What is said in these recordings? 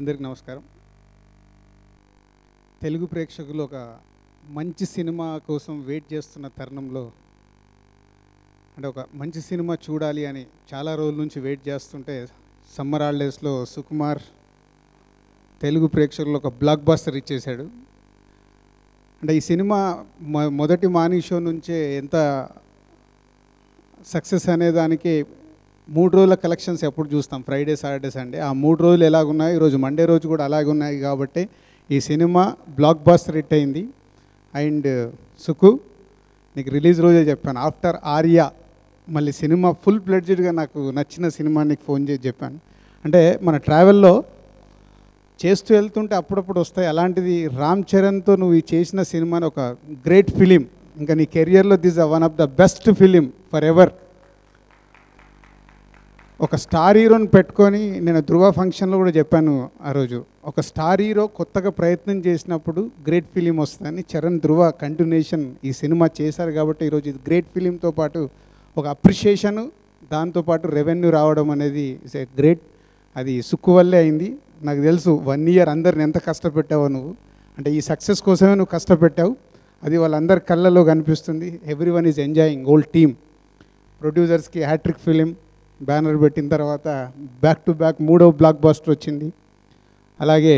అందరికీ నమస్కారం. తెలుగు ప్రేక్షకులు ఒక మంచి సినిమా కోసం వెయిట్ చేస్తున్న తరుణంలో, అంటే ఒక మంచి సినిమా చూడాలి అని చాలా రోజుల నుంచి వెయిట్ చేస్తుంటే సమ్మర్ హాలిడేస్లో సుకుమార్ తెలుగు ప్రేక్షకులు ఒక బ్లాక్ బస్టర్ ఇచ్చేశాడు. అంటే ఈ సినిమా మొదటి మార్నింగ్ షో నుంచే ఎంత సక్సెస్ అనేదానికి 3 రోజుల కలెక్షన్స్ ఎప్పుడు చూస్తాం, ఫ్రైడే సాటర్డే సండే. ఆ 3 రోజులు ఎలాగున్నాయి, ఈరోజు మండే రోజు కూడా అలాగే ఉన్నాయి. కాబట్టి ఈ సినిమా బ్లాక్ బస్టర్ హిట్ అయింది. అండ్ సుకు, నీకు రిలీజ్ రోజే చెప్పాను, ఆఫ్టర్ ఆర్యా మళ్ళీ సినిమా ఫుల్ ప్లెడ్జ్డ్గా నాకు నచ్చిన సినిమా నీకు ఫోన్ చేసి చెప్పాను. అంటే మన ట్రావెల్లో చేస్తూ వెళ్తుంటే అప్పుడప్పుడు వస్తాయి. అలాంటిది రామ్ చరణ్తో నువ్వు చేసిన సినిమాని ఒక గ్రేట్ ఫిలిం, ఇంకా నీ కెరియర్లో this one of the best film for ever. ఒక స్టార్ హీరోని పెట్టుకొని, నేను ధృవ ఫంక్షన్లో కూడా చెప్పాను ఆ రోజు, ఒక స్టార్ హీరో కొత్తగా ప్రయత్నం చేసినప్పుడు గ్రేట్ ఫిలిం వస్తుందని. చరణ్ ధృవ కంటిన్యూషన్ ఈ సినిమా చేశారు కాబట్టి ఈరోజు ఇది గ్రేట్ ఫిలింతో పాటు ఒక అప్రిషియేషను, దాంతోపాటు రెవెన్యూ రావడం అనేది ఇస్ ఏ గ్రేట్. అది సుక్కు వల్లే అయింది. నాకు తెలుసు 1 year అందరిని ఎంత కష్టపెట్టావో నువ్వు. అంటే ఈ సక్సెస్ కోసమే నువ్వు కష్టపెట్టావు, అది వాళ్ళందరి కళ్ళలో కనిపిస్తుంది. Everyone is enjoying, all team. ప్రొడ్యూసర్స్కి హ్యాట్రిక్ ఫిలిం బ్యానర్ పెట్టిన తర్వాత బ్యాక్ టు బ్యాక్ 3వ బ్లాక్ బస్టర్ వచ్చింది. అలాగే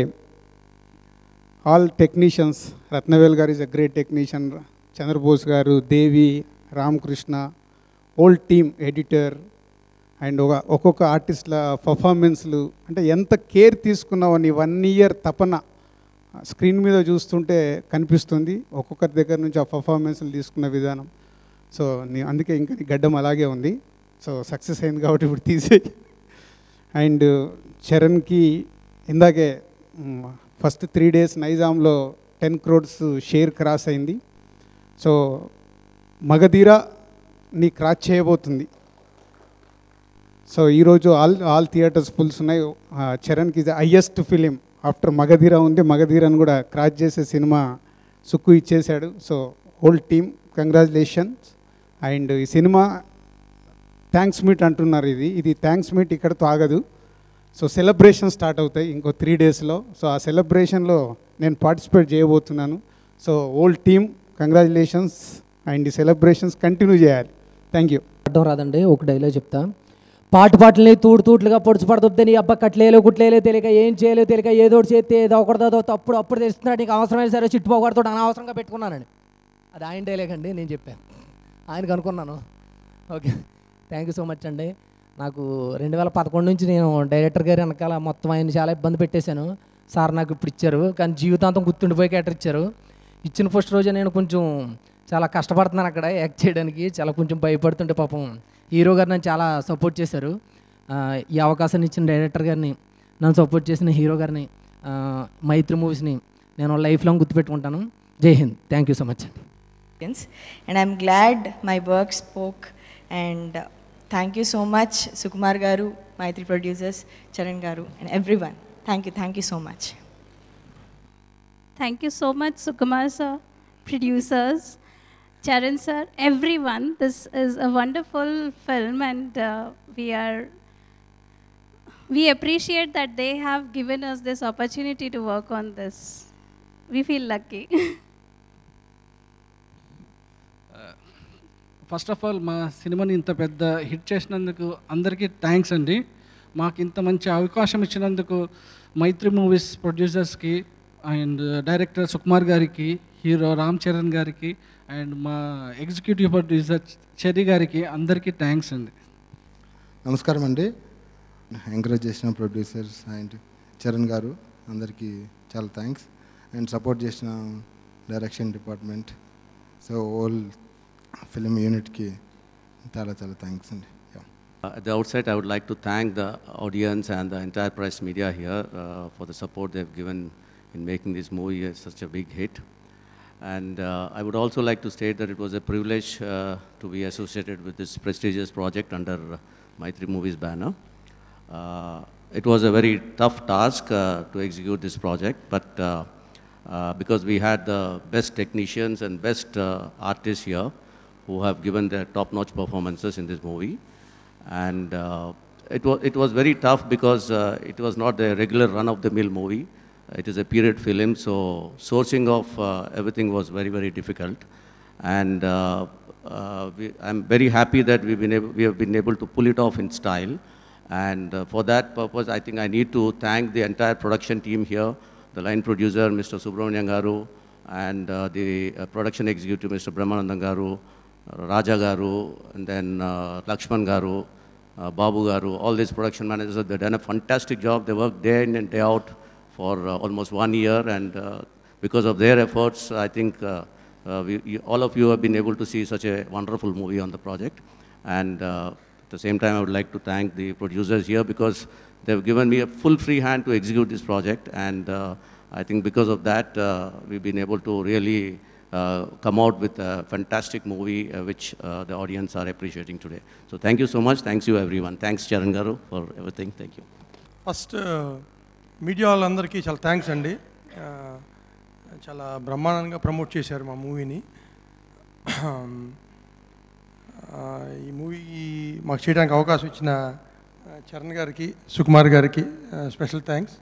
all technicians, Rathnavel garu is a great technician, Chandrabose garu, Devi, Ramakrishna, old team, editor, and ఒక్కొక్క ఆర్టిస్ట్ల పర్ఫార్మెన్స్లు. అంటే ఎంత కేర్ తీసుకున్నావని 1 year తపన స్క్రీన్ మీద చూస్తుంటే కనిపిస్తుంది, ఒక్కొక్కరి దగ్గర నుంచి ఆ పర్ఫార్మెన్స్లు తీసుకున్న విధానం. సో అందుకే ఇంకా నీ గడ్డం అలాగే ఉంది. సో సక్సెస్ అయింది కాబట్టి ఇప్పుడు తీసేయి. అండ్ చరణ్కి ఇందాకే first 3 days నైజాంలో 10 crores share cross అయింది. సో మగధీర నీ క్రాస్ చేయబోతుంది. సో ఈరోజు ఆల్ థియేటర్స్ ఫుల్స్ ఉన్నాయి. చరణ్కి ఇది హైయెస్ట్ ఫిలిం ఆఫ్టర్ మగధీర ఉంది. మగధీరను కూడా క్రాస్ చేసే సినిమా సుక్కు ఇచ్చేశాడు. So whole team congratulations. And ఈ సినిమా థ్యాంక్స్ మీట్ అంటున్నారు, ఇది థ్యాంక్స్ మీట్ ఇక్కడతో ఆగదు. సో సెలబ్రేషన్ స్టార్ట్ అవుతాయి ఇంకో 3 daysలో. సో ఆ సెలబ్రేషన్లో నేను పార్టిసిపేట్ చేయబోతున్నాను. So whole team congratulations. And ఈ సెలబ్రేషన్స్ కంటిన్యూ చేయాలి. Thank you. అర్థం రాదండి, ఒక డైలాగ్ చెప్తా. పాటల్ని తూట్లుగా పొడుచు పడుతుంది, నీ అబ్బా కట్లేలో కుట్లేలో తెలియక ఏం చేయలేవు తెలియక ఏదో చేస్తే ఏదో ఒకటిదో అప్పుడు తెలుస్తున్నాడు, నీకు అవసరమైన సరే చిట్టుపోకూడదు అనవసరంగా పెట్టుకున్నానండి. అది ఆయన డైలాగ్ అండి, నేను చెప్పాను, ఆయనకు అనుకున్నాను. Okay, thank you so much అండి. నాకు 2011 నుంచి నేను డైరెక్టర్ గారి వెనకాల మొత్తం ఆయన చాలా ఇబ్బంది పెట్టేశాను. సార్ నాకు ఇప్పుడు ఇచ్చారు, కానీ జీవితాంతం గుర్తుండిపోయి క్యాటర్ ఇచ్చారు. ఇచ్చిన ఫస్ట్ రోజే నేను కొంచెం చాలా కష్టపడుతున్నాను అక్కడ యాక్ట్ చేయడానికి, చాలా కొంచెం భయపడుతుంటే పాపం హీరో గారు నన్ను చాలా సపోర్ట్ చేశారు. ఈ అవకాశాన్ని ఇచ్చిన డైరెక్టర్ గారిని, నన్ను సపోర్ట్ చేసిన హీరో గారిని, మైత్రి మూవీస్ని నేను లైఫ్ లాంగ్ గుర్తుపెట్టుకుంటాను. Jai Hind. Thank you so much. And I'm glad my work spoke, and thank you so much Sukumar garu, Maitri producers, Charan garu, and everyone. Thank you so much. Thank you so much Sukumar sir, producers, Charan sir, everyone. This is a wonderful film, and we appreciate that they have given us this opportunity to work on this. We feel lucky. First of all మా సినిమాని ఇంత పెద్ద hit చేసినందుకు అందరికీ thanks అండి. మాకు ఇంత మంచి అవకాశం ఇచ్చినందుకు మైత్రి మూవీస్ ప్రొడ్యూసర్స్కి అండ్ డైరెక్టర్ సుకుమార్ గారికి, హీరో రామ్ చరణ్ గారికి, అండ్ మా ఎగ్జిక్యూటివ్ ప్రొడ్యూసర్ చెర్రీ గారికి అందరికీ థ్యాంక్స్ అండి. నమస్కారం అండి. ఎంకరేజ్ చేసిన ప్రొడ్యూసర్స్ అండ్ చరణ్ గారు అందరికీ చాలా థ్యాంక్స్. అండ్ సపోర్ట్ చేసిన direction department, so all film unit ki chala thanks and at the outset I would like to thank the audience and the entire press media here for the support they've given in making this movie such a big hit. And I would also like to state that it was a privilege to be associated with this prestigious project under Maitri Movies banner. It was a very tough task to execute this project, but because we had the best technicians and best artists here who have given their top-notch performances in this movie. And it was very tough because it was not a regular run-of-the-mill movie. It is a period film, so sourcing of everything was very, very difficult. And I'm very happy that we have been able to pull it off in style. And for that purpose, I think I need to thank the entire production team here, the line producer, Mr. Subramanian Garu, and the production executive, Mr. Brahmanandan Garu, Raja Garu, and then Lakshman Garu, Babu Garu, all these production managers, they've done a fantastic job. They worked day in and day out for almost 1 year, and because of their efforts, I think all of you have been able to see such a wonderful movie on the project. And at the same time, I would like to thank the producers here because they've given me a full free hand to execute this project, and I think because of that, we've been able to really come out with a fantastic movie which the audience are appreciating today. So thank you so much. Thanks you everyone. Thanks Charan Garu for everything. Thank you. First, media వాళ్ళందరికీ చాలా thanks అండి. చాలా బ్రహ్మాండంగా promote చేశారు మా మూవీని. ఈ movie మాకు చేయడానికి అవకాశం ఇచ్చిన చరణ్ గారికి, సుకుమార్ గారికి స్పెషల్ థ్యాంక్స్.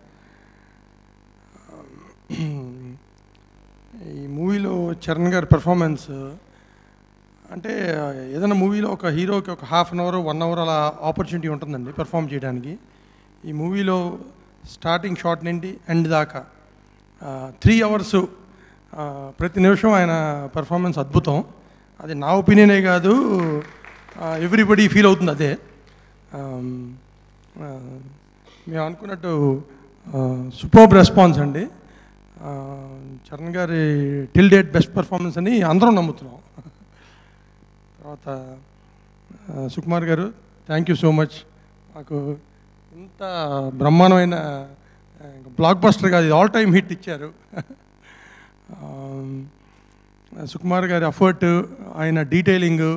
ఈ మూవీలో చరణ్ గారి పెర్ఫార్మెన్స్ అంటే ఏదైనా మూవీలో ఒక హీరోకి ఒక హాఫ్ అన్ అవర్ 1 అవర్ అలా ఆపర్చునిటీ ఉంటుందండి పెర్ఫామ్ చేయడానికి. ఈ మూవీలో స్టార్టింగ్ షాట్ నుండి ఎండ్ దాకా 3 అవర్స్ ప్రతి నిమిషం ఆయన పెర్ఫార్మెన్స్ అద్భుతం. అది నా ఒపీనియనే కాదు, ఎవ్రీబడి ఫీల్ అవుతుంది అదే. మేము అనుకున్నట్టు సూపర్బ్ రెస్పాన్స్ అండి. చరణ్ గారి టిల్ డేట్ బెస్ట్ పెర్ఫార్మెన్స్ అని అందరం నమ్ముతున్నాం. తర్వాత Sukumar garu thank you so much. మాకు ఇంత బ్రహ్మాండమైన బ్లాక్ బస్టర్ కాదు, ఆల్ టైమ్ హిట్ ఇచ్చారు. సుకుమార్ గారి ఎఫర్ట్, ఆయన డీటెయిలింగ్,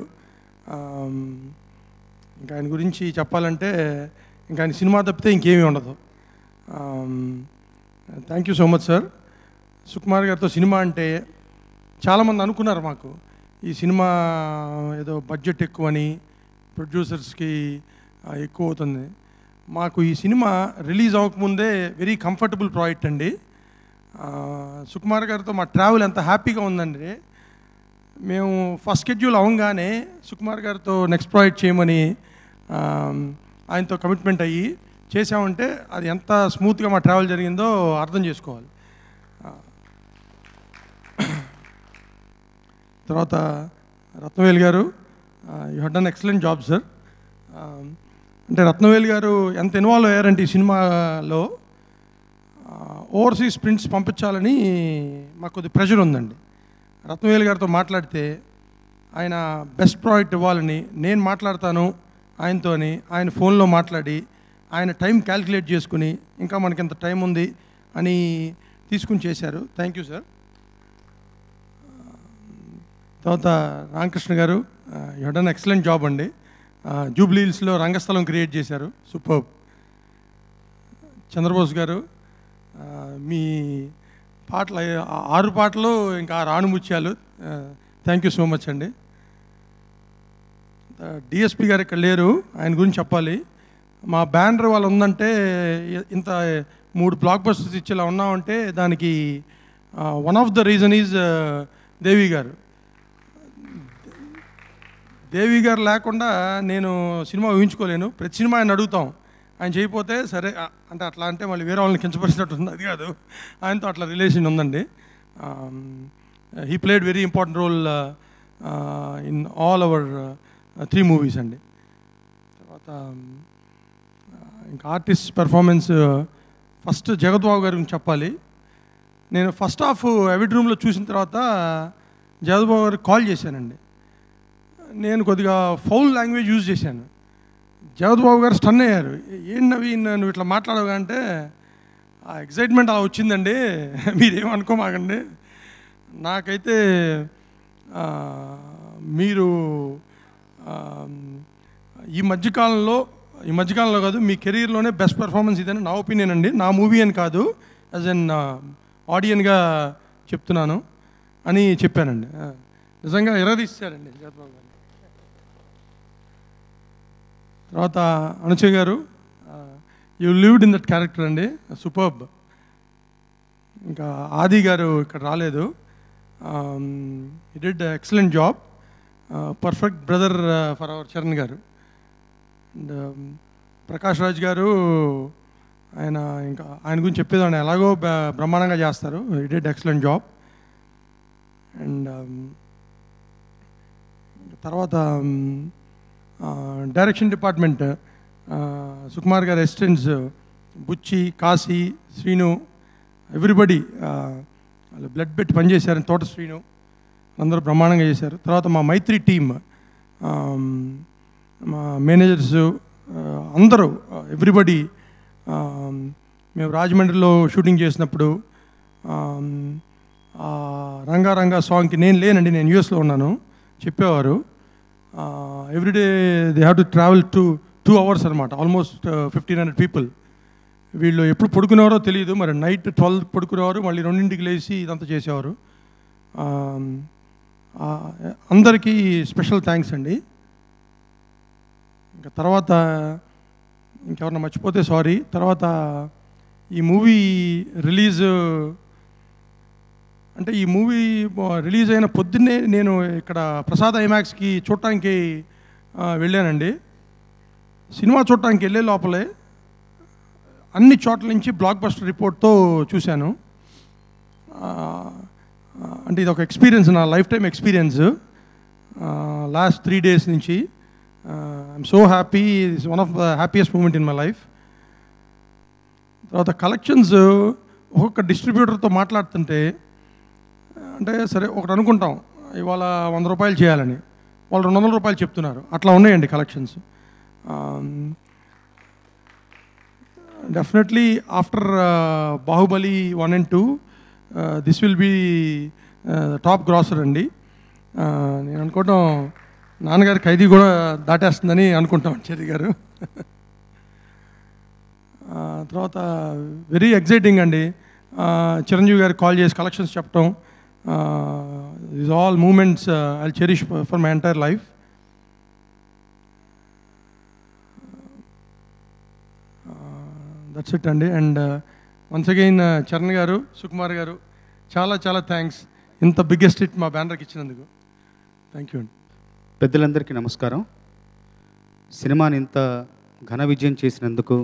ఇంకా ఆయన గురించి చెప్పాలంటే ఇంకా ఆయన సినిమా తప్పితే ఇంకేమీ ఉండదు. Thank you so much sir. Sukumar గారితో సినిమా అంటే చాలామంది అనుకున్నారు మాకు ఈ సినిమా ఏదో బడ్జెట్ ఎక్కువని, ప్రొడ్యూసర్స్కి ఎక్కువ అవుతుంది. మాకు ఈ సినిమా రిలీజ్ అవ్వకముందే వెరీ కంఫర్టబుల్ ప్రాజెక్ట్ అండి. సుకుమార్ గారితో మా ట్రావెల్ ఎంత హ్యాపీగా ఉందండి. మేము ఫస్ట్ షెడ్యూల్ అవ్వగానే సుకుమార్ గారితో నెక్స్ట్ ప్రాజెక్ట్ చేయమని ఆయనతో కమిట్మెంట్ అయ్యి చేసామంటే అది ఎంత స్మూత్గా మా ట్రావెల్ జరిగిందో అర్థం చేసుకోవాలి. తర్వాత రత్నవేల్ గారు, you have done excellent job sir. అంటే రత్నవేల్ గారు ఎంత ఇన్వాల్వ్ అయ్యారంటే ఈ సినిమాలో ఓవర్సీస్ ప్రింట్స్ పంపించాలని మాకు కొద్ది ప్రెషర్ ఉందండి. రత్నవేల్ గారితో మాట్లాడితే ఆయన బెస్ట్ ప్రాజెక్ట్ ఇవ్వాలని నేను మాట్లాడతాను ఆయనతోని, ఆయన ఫోన్లో మాట్లాడి ఆయన టైం క్యాల్కులేట్ చేసుకుని ఇంకా మనకి ఎంత టైం ఉంది అని తీసుకుని చేశారు. Thank you sir. తర్వాత రామకృష్ణ గారు, you have done excellent job అండి. జూబ్లీ హిల్స్లో రంగస్థలం క్రియేట్ చేశారు, సూపర్. చంద్రబోస్ గారు, మీ పాటలు 6 పాటలు ఇంకా 6 ఆణిముత్యాలు. థ్యాంక్ యూ సో మచ్ అండి. డిఎస్పి గారు ఇక్కడ లేరు, ఆయన గురించి చెప్పాలి. మా బ్యానర్ వాళ్ళు ఉందంటే ఇంత 3 బ్లాక్ బస్టర్స్ ఇచ్చేలా ఉన్నామంటే దానికి one of the reason is Devi garu. Devi గారు లేకుండా నేను సినిమా ఊహించుకోలేను. ప్రతి సినిమా ఆయన అడుగుతాం, ఆయన చేయకపోతే సరే అంటే అట్లా అంటే మళ్ళీ వేరే వాళ్ళని కించపరిచినట్టు ఉంది, అది కాదు. ఆయనతో అట్లా రిలేషన్ ఉందండి. He played very important role in all our 3 movies అండి. తర్వాత ఇంకా ఆర్టిస్ట్ పెర్ఫార్మెన్స్ ఫస్ట్ జగద్బాబు గారి గురించి చెప్పాలి. నేను ఫస్ట్ హాఫ్ ఎవిడ్ రూమ్లో చూసిన తర్వాత జగద్బాబు గారికి కాల్ చేశానండి. నేను కొద్దిగా ఫౌల్ లాంగ్వేజ్ యూజ్ చేశాను. జగద్బాబు గారు స్టన్ అయ్యారు. ఏం నవీన్ నువ్వు ఇట్లా మాట్లాడవుగా అంటే ఆ ఎగ్జైట్మెంట్ అలా వచ్చిందండి, మీరేమనుకోమాకండి. నాకైతే మీరు ఈ మధ్యకాలంలో కాదు, మీ కెరీర్లోనే బెస్ట్ పెర్ఫార్మెన్స్ ఇదని నా ఒపీనియన్ అండి. నా మూవీ అని కాదు, యాజ్ ఎన్ ఆడియన్గా చెప్తున్నాను అని చెప్పానండి. నిజంగా ఎర్రదీశారండి జగద్బాబు గారు. తర్వాత అనుచయ్ గారు, you lived in that character అండి, సూపర్బ్. ఇంకా ఆది గారు ఇక్కడ రాలేదు, హి did excellent job, perfect brother for hour Charan గారు. అండ్ ప్రకాష్ రాజ్ గారు, ఆయన గురించి చెప్పేదాన్ని ఎలాగో బ్రహ్మాండంగా చేస్తారు, హి డిడ్ ఎక్సలెంట్ జాబ్. అండ్ తర్వాత డైరెక్షన్ డిపార్ట్మెంట్, సుకుమార్ గారి అసిస్టెంట్స్ బుచ్చి, కాశీ, శ్రీను, ఎవ్రీబడి వాళ్ళు బ్లడ్ పెట్టి పనిచేశారు, తోట శ్రీను అందరూ బ్రహ్మాండంగా చేశారు. తర్వాత మా మైత్రి టీమ్, మా మేనేజర్స్ అందరూ, ఎవ్రీబడి. మేము రాజమండ్రిలో షూటింగ్ చేసినప్పుడు రంగా సాంగ్కి నేను లేనండి, నేను యూఎస్లో ఉన్నాను, చెప్పేవారు everyday they have to travel 2 hours అనమాట, ఆల్మోస్ట్ 1,500 పీపుల్. వీళ్ళు ఎప్పుడు పడుకునేవారో తెలియదు, మరి నైట్ 12 పడుకునేవారు, మళ్ళీ 2ంటికి లేచి ఇదంతా చేసేవారు. అందరికీ స్పెషల్ థ్యాంక్స్ అండి. ఇంకా తర్వాత ఇంకెవరన్నా మర్చిపోతే సారీ. తర్వాత ఈ మూవీ రిలీజ్ అంటే ఈ మూవీ రిలీజ్ అయిన పొద్దున్నే నేను ఇక్కడ ప్రసాద్ ఐమాక్స్కి చూడటానికి వెళ్ళానండి. సినిమా చూడటానికి వెళ్ళే లోపలే అన్ని చోట్ల నుంచి బ్లాక్ బస్టర్ రిపోర్ట్తో చూశాను. అంటే ఇది ఒక ఎక్స్పీరియన్స్, నా life time experience. Last 3 days నుంచి I'm so happy, it's one of the happiest moment in my life. తర్వాత కలెక్షన్స్ ఒక్కొక్క డిస్ట్రిబ్యూటర్తో మాట్లాడుతుంటే, అంటే సరే ఒకటి అనుకుంటాం ఇవాళ 100 రూపాయలు చేయాలని, వాళ్ళు 200 రూపాయలు చెప్తున్నారు, అట్లా ఉన్నాయండి collections. Definitely after Baahubali 1 and 2 this will be top grosser అండి. నేను అనుకోవటం నాన్నగారి ఖైదీ కూడా దాటేస్తుందని అనుకుంటాం చెర్రీ గారు. తర్వాత వెరీ ఎగ్జైటింగ్ అండి, చిరంజీవి గారికి కాల్ చేసి కలెక్షన్స్ చెప్పటం. These all moments I cherish for my entire life. That's it అండి. And once again Charan garu, Sukumar గారు, చాలా చాలా థ్యాంక్స్ ఇంత బిగ్గెస్ట్ హిట్ మా బ్యానర్కి ఇచ్చినందుకు. థ్యాంక్ యూ అండి. పెద్దలందరికీ నమస్కారం. సినిమాని ఇంత ఘన విజయం చేసినందుకు,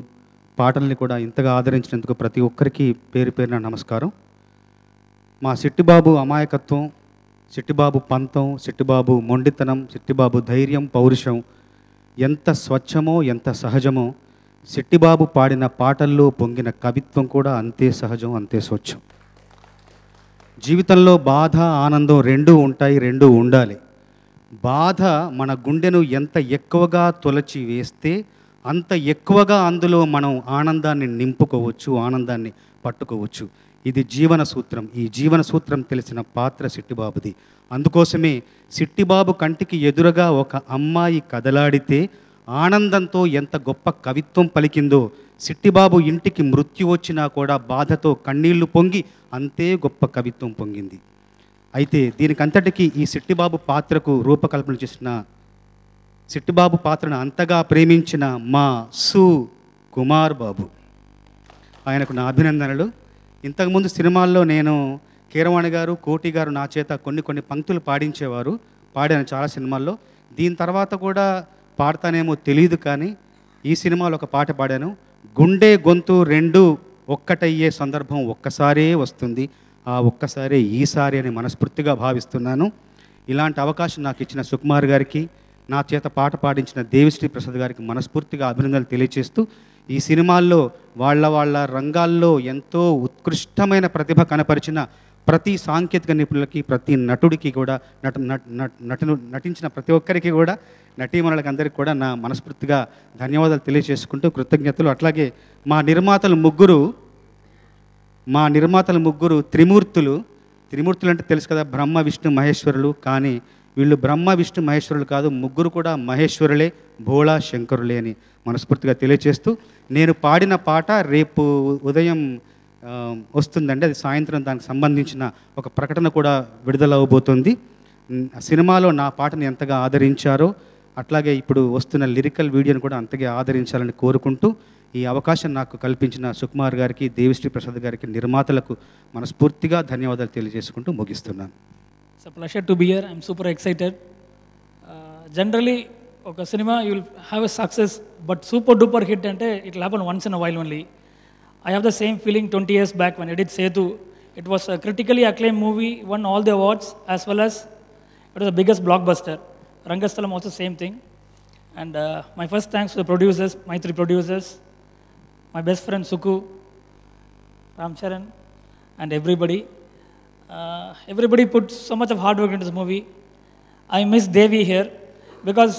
పాటల్ని కూడా ఇంతగా ఆదరించినందుకు ప్రతి ఒక్కరికి పేరు పేరున నమస్కారం. మా సిట్టిబాబు అమాయకత్వం, సిట్టిబాబు పంతం, సిట్టిబాబు మొండితనం, సిట్టిబాబు ధైర్యం, పౌరుషం ఎంత స్వచ్ఛమో ఎంత సహజమో, సిట్టిబాబు పాడిన పాటల్లో పొంగిన కవిత్వం కూడా అంతే సహజం, అంతే స్వచ్ఛం. జీవితంలో బాధ ఆనందం రెండూ ఉంటాయి, రెండూ ఉండాలి. బాధ మన గుండెను ఎంత ఎక్కువగా తొలచి వేస్తే అంత ఎక్కువగా అందులో మనం ఆనందాన్ని నింపుకోవచ్చు, ఆనందాన్ని పట్టుకోవచ్చు. ఇది జీవన సూత్రం. ఈ జీవన సూత్రం తెలిసిన పాత్ర సిట్టిబాబుది. అందుకోసమే సిట్టిబాబు కంటికి ఎదురుగా ఒక అమ్మాయి కదలాడితే ఆనందంతో ఎంత గొప్ప కవిత్వం పలికిందో, సిట్టిబాబు ఇంటికి మృత్యు వచ్చినా కూడా బాధతో కన్నీళ్లు పొంగి అంతే గొప్ప కవిత్వం పొంగింది. అయితే దీనికంతటికీ ఈ సిట్టిబాబు పాత్రకు రూపకల్పన చేసిన, సిట్టిబాబు పాత్రను అంతగా ప్రేమించిన మా కుమార్ బాబు, ఆయనకు నా అభినందనలు. ఇంతకుముందు సినిమాల్లో నేను కీరవాణి గారు, కోటి గారు నా చేత కొన్ని పంక్తులు పాడించేవారు, పాడాను చాలా సినిమాల్లో. దీని తర్వాత కూడా పాడతానేమో తెలియదు, కానీ ఈ సినిమాలో ఒక పాట పాడాను. గుండె గొంతు రెండు ఒక్కటయ్యే సందర్భం ఒక్కసారే వస్తుంది, ఆ ఒక్కసారే ఈసారి అని మనస్ఫూర్తిగా భావిస్తున్నాను. ఇలాంటి అవకాశం నాకు ఇచ్చిన సుకుమార్ గారికి, నా చేత పాట పాడించిన దేవిశ్రీ ప్రసాద్ గారికి మనస్ఫూర్తిగా అభినందనలు తెలియజేస్తూ, ఈ సినిమాల్లో వాళ్ళ రంగాల్లో ఎంతో ఉత్కృష్టమైన ప్రతిభ కనపరిచిన ప్రతి సాంకేతిక నిపుణులకి, ప్రతి నటుడికి కూడా, నటించిన ప్రతి ఒక్కరికి కూడా, నటీమణులకి అందరికీ కూడా నా మనస్ఫూర్తిగా ధన్యవాదాలు తెలియజేసుకుంటూ కృతజ్ఞతలు. అట్లాగే మా నిర్మాతలు ముగ్గురు త్రిమూర్తులు అంటే తెలుసు కదా, బ్రహ్మ విష్ణు మహేశ్వరులు. కానీ వీళ్ళు బ్రహ్మ విష్ణు మహేశ్వరులు కాదు, ముగ్గురు కూడా మహేశ్వరులే, భోళా శంకరులే అని మనస్ఫూర్తిగా తెలియజేస్తూ, నేను పాడిన పాట రేపు ఉదయం వస్తుందండి, అది సాయంత్రం దానికి సంబంధించిన ఒక ప్రకటన కూడా విడుదల అవబోతుంది. సినిమాలో నా పాటను ఎంతగా ఆదరించారో, అట్లాగే ఇప్పుడు వస్తున్న లిరికల్ వీడియోని కూడా అంతగా ఆదరించాలని కోరుకుంటూ ఈ అవకాశం నాకు కల్పించిన సుకుమార్ గారికి, దేవిశ్రీ ప్రసాద్ గారికి, నిర్మాతలకు మనస్ఫూర్తిగా ధన్యవాదాలు తెలియజేసుకుంటూ ముగిస్తున్నాను. It's a pleasure to be here. I'm super excited. Generally, ఒక cinema you will have a success, but super duper hit అంటే it will happen once in a while only. I have the same feeling 20 years back when I did Setu. It was a critically acclaimed movie, won all the awards, as well as it was the biggest blockbuster. Rangasthalam also same thing. And my first thanks to the producers, my 3 producers, my best friend Suku, Ram Charan, and everybody. Everybody put so much of hard work into this movie. I miss Devi here because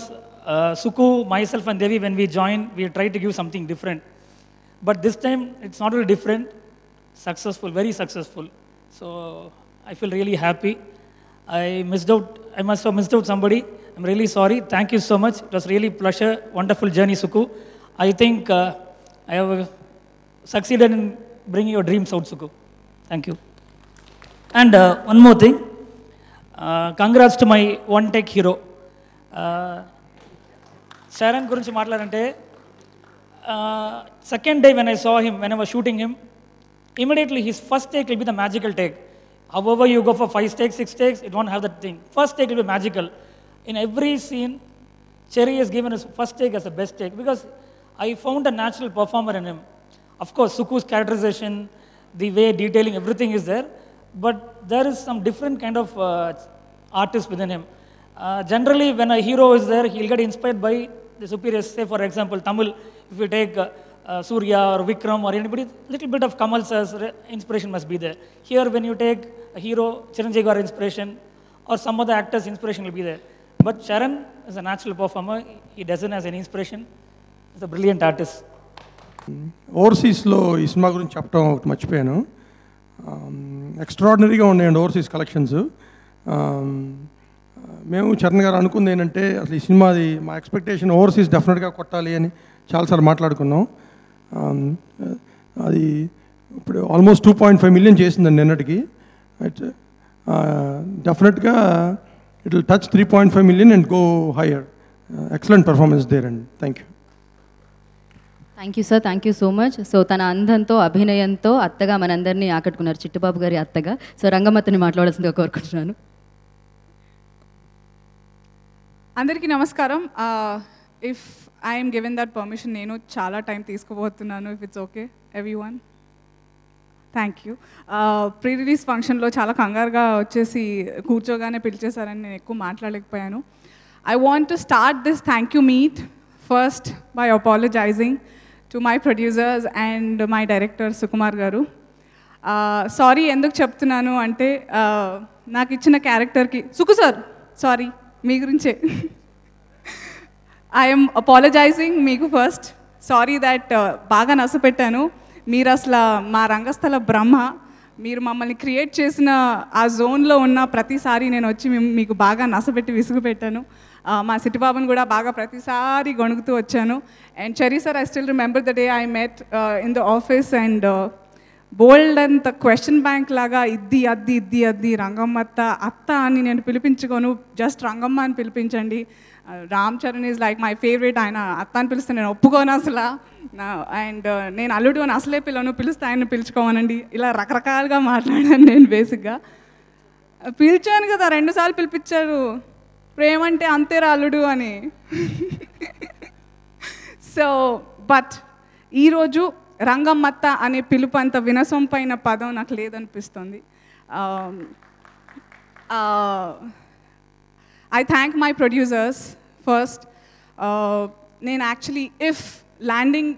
Suku, myself and Devi, when we joined, we tried to give something different. But this time, it's not really different, successful, very successful. So I feel really happy. I must have missed out somebody. I'm really sorry. Thank you so much. It was really pleasure, wonderful journey, Suku. I think I have succeeded in bringing your dreams out, Suku. Thank you. And one more thing. Congrats to my one-take hero. Sharan gurinchi maatladante, second day when I saw him, when I was shooting him, immediately his first take will be the magical take. However you go for 5 takes, 6 takes, it won't have that thing. First take will be magical. In every scene, Cherry has given his first take as the best take because I found a natural performer in him. Of course, Suku's characterization, the way detailing, everything is there, but there is some different kind of artist within him. Generally, when a hero is there, he'll get inspired by the superiors. Say, for example, Tamil, if you take Surya or Vikram or anybody, little bit of Kamal Sir's inspiration must be there. Here, when you take a hero, Chiranjeevi Garu inspiration, or some other actor's inspiration will be there. But Charan is a natural performer. He doesn't have any inspiration. He's a brilliant artist. ఓవర్సీస్లో ఈ cinema గురించి చెప్పడం ఒకటి మర్చిపోయాను. ఎక్స్ట్రాడినరీగా ఉన్నాయండి overseas collections. మేము చరణ్ గారు అనుకుంది ఏంటంటే అసలు ఈ సినిమాది మా ఎక్స్పెక్టేషన్ ఓవర్సీస్ డెఫినెట్గా కొట్టాలి అని చాలాసార్లు మాట్లాడుకున్నాం. అది ఇప్పుడు ఆల్మోస్ట్ 2.5 మిలియన్ చేసిందండి నిన్నటికి. డెఫినెట్గా it will touch 3.5 million and go higher. Excellent performance there అండి. Thank you. Thank you sir, thank you so much. So తన అందంతో, అభినయంతో అత్తగా మనందరినీ ఆకట్టుకున్నారు, చిట్టుబాబు గారి అత్తగా. సో రంగమ్మత్తని మాట్లాడాల్సిందిగా కోరుకుంటున్నాను. అందరికీ నమస్కారం. If I'm given that permission, నేను చాలా టైం తీసుకోబోతున్నాను. If it's okay everyone. Thank you. Pre release ఫంక్షన్లో చాలా కంగారుగా వచ్చేసి కూర్చోగానే పిలిచేశారని నేను ఎక్కువ మాట్లాడలేకపోయాను. I want to start this thank you meet first by apologizing to my producers and my director Sukumar garu. Sorry ఎందుకు చెప్తున్నాను అంటే నాకు ఇచ్చిన క్యారెక్టర్కి సుకు సార్ సారీ మీ గురించే ఐఎమ్ అపాలజైజింగ్ మీకు ఫస్ట్. సారీ దట్ బాగా నసపెట్టాను. మీరు అసలు మా రంగస్థల బ్రహ్మ. మీరు మమ్మల్ని క్రియేట్ చేసిన ఆ జోన్లో ఉన్న ప్రతిసారి నేను వచ్చి మీకు బాగా నసపెట్టి విసుగు పెట్టాను. మా సిట్టిబాబుని కూడా బాగా ప్రతిసారి గొణుగుతూ వచ్చాను. And Cherry sir, I still remember the day I met in the office and బోల్డ్ అంత క్వశ్చన్ బ్యాంక్ లాగా ఇద్ది అద్ది ఇద్ది అద్ది రంగమ్మత్త అత్త అని నేను పిలిపించుకోను, జస్ట్ రంగమ్మ అని పిలిపించండి. Ram Charan is like my favourite. ఆయన అత్త అని పిలిస్తే నేను ఒప్పుకోను అసలు. అండ్ నేను అల్లుడు అని అసలే పిలిస్తే ఆయన పిలుచుకోమనండి. ఇలా రకరకాలుగా మాట్లాడాను నేను. బేసిక్గా పిలిచాను కదా, 2 సార్లు పిలిపించారు. ప్రేమంటే అంతేరా అల్లుడు అని. సో బట్ ఈరోజు రంగమ్మత్త అనే పిలుపు అంత వినసొంపైన పదం నాకు లేదనిపిస్తుంది. I thank my producers first. నేను actually if landing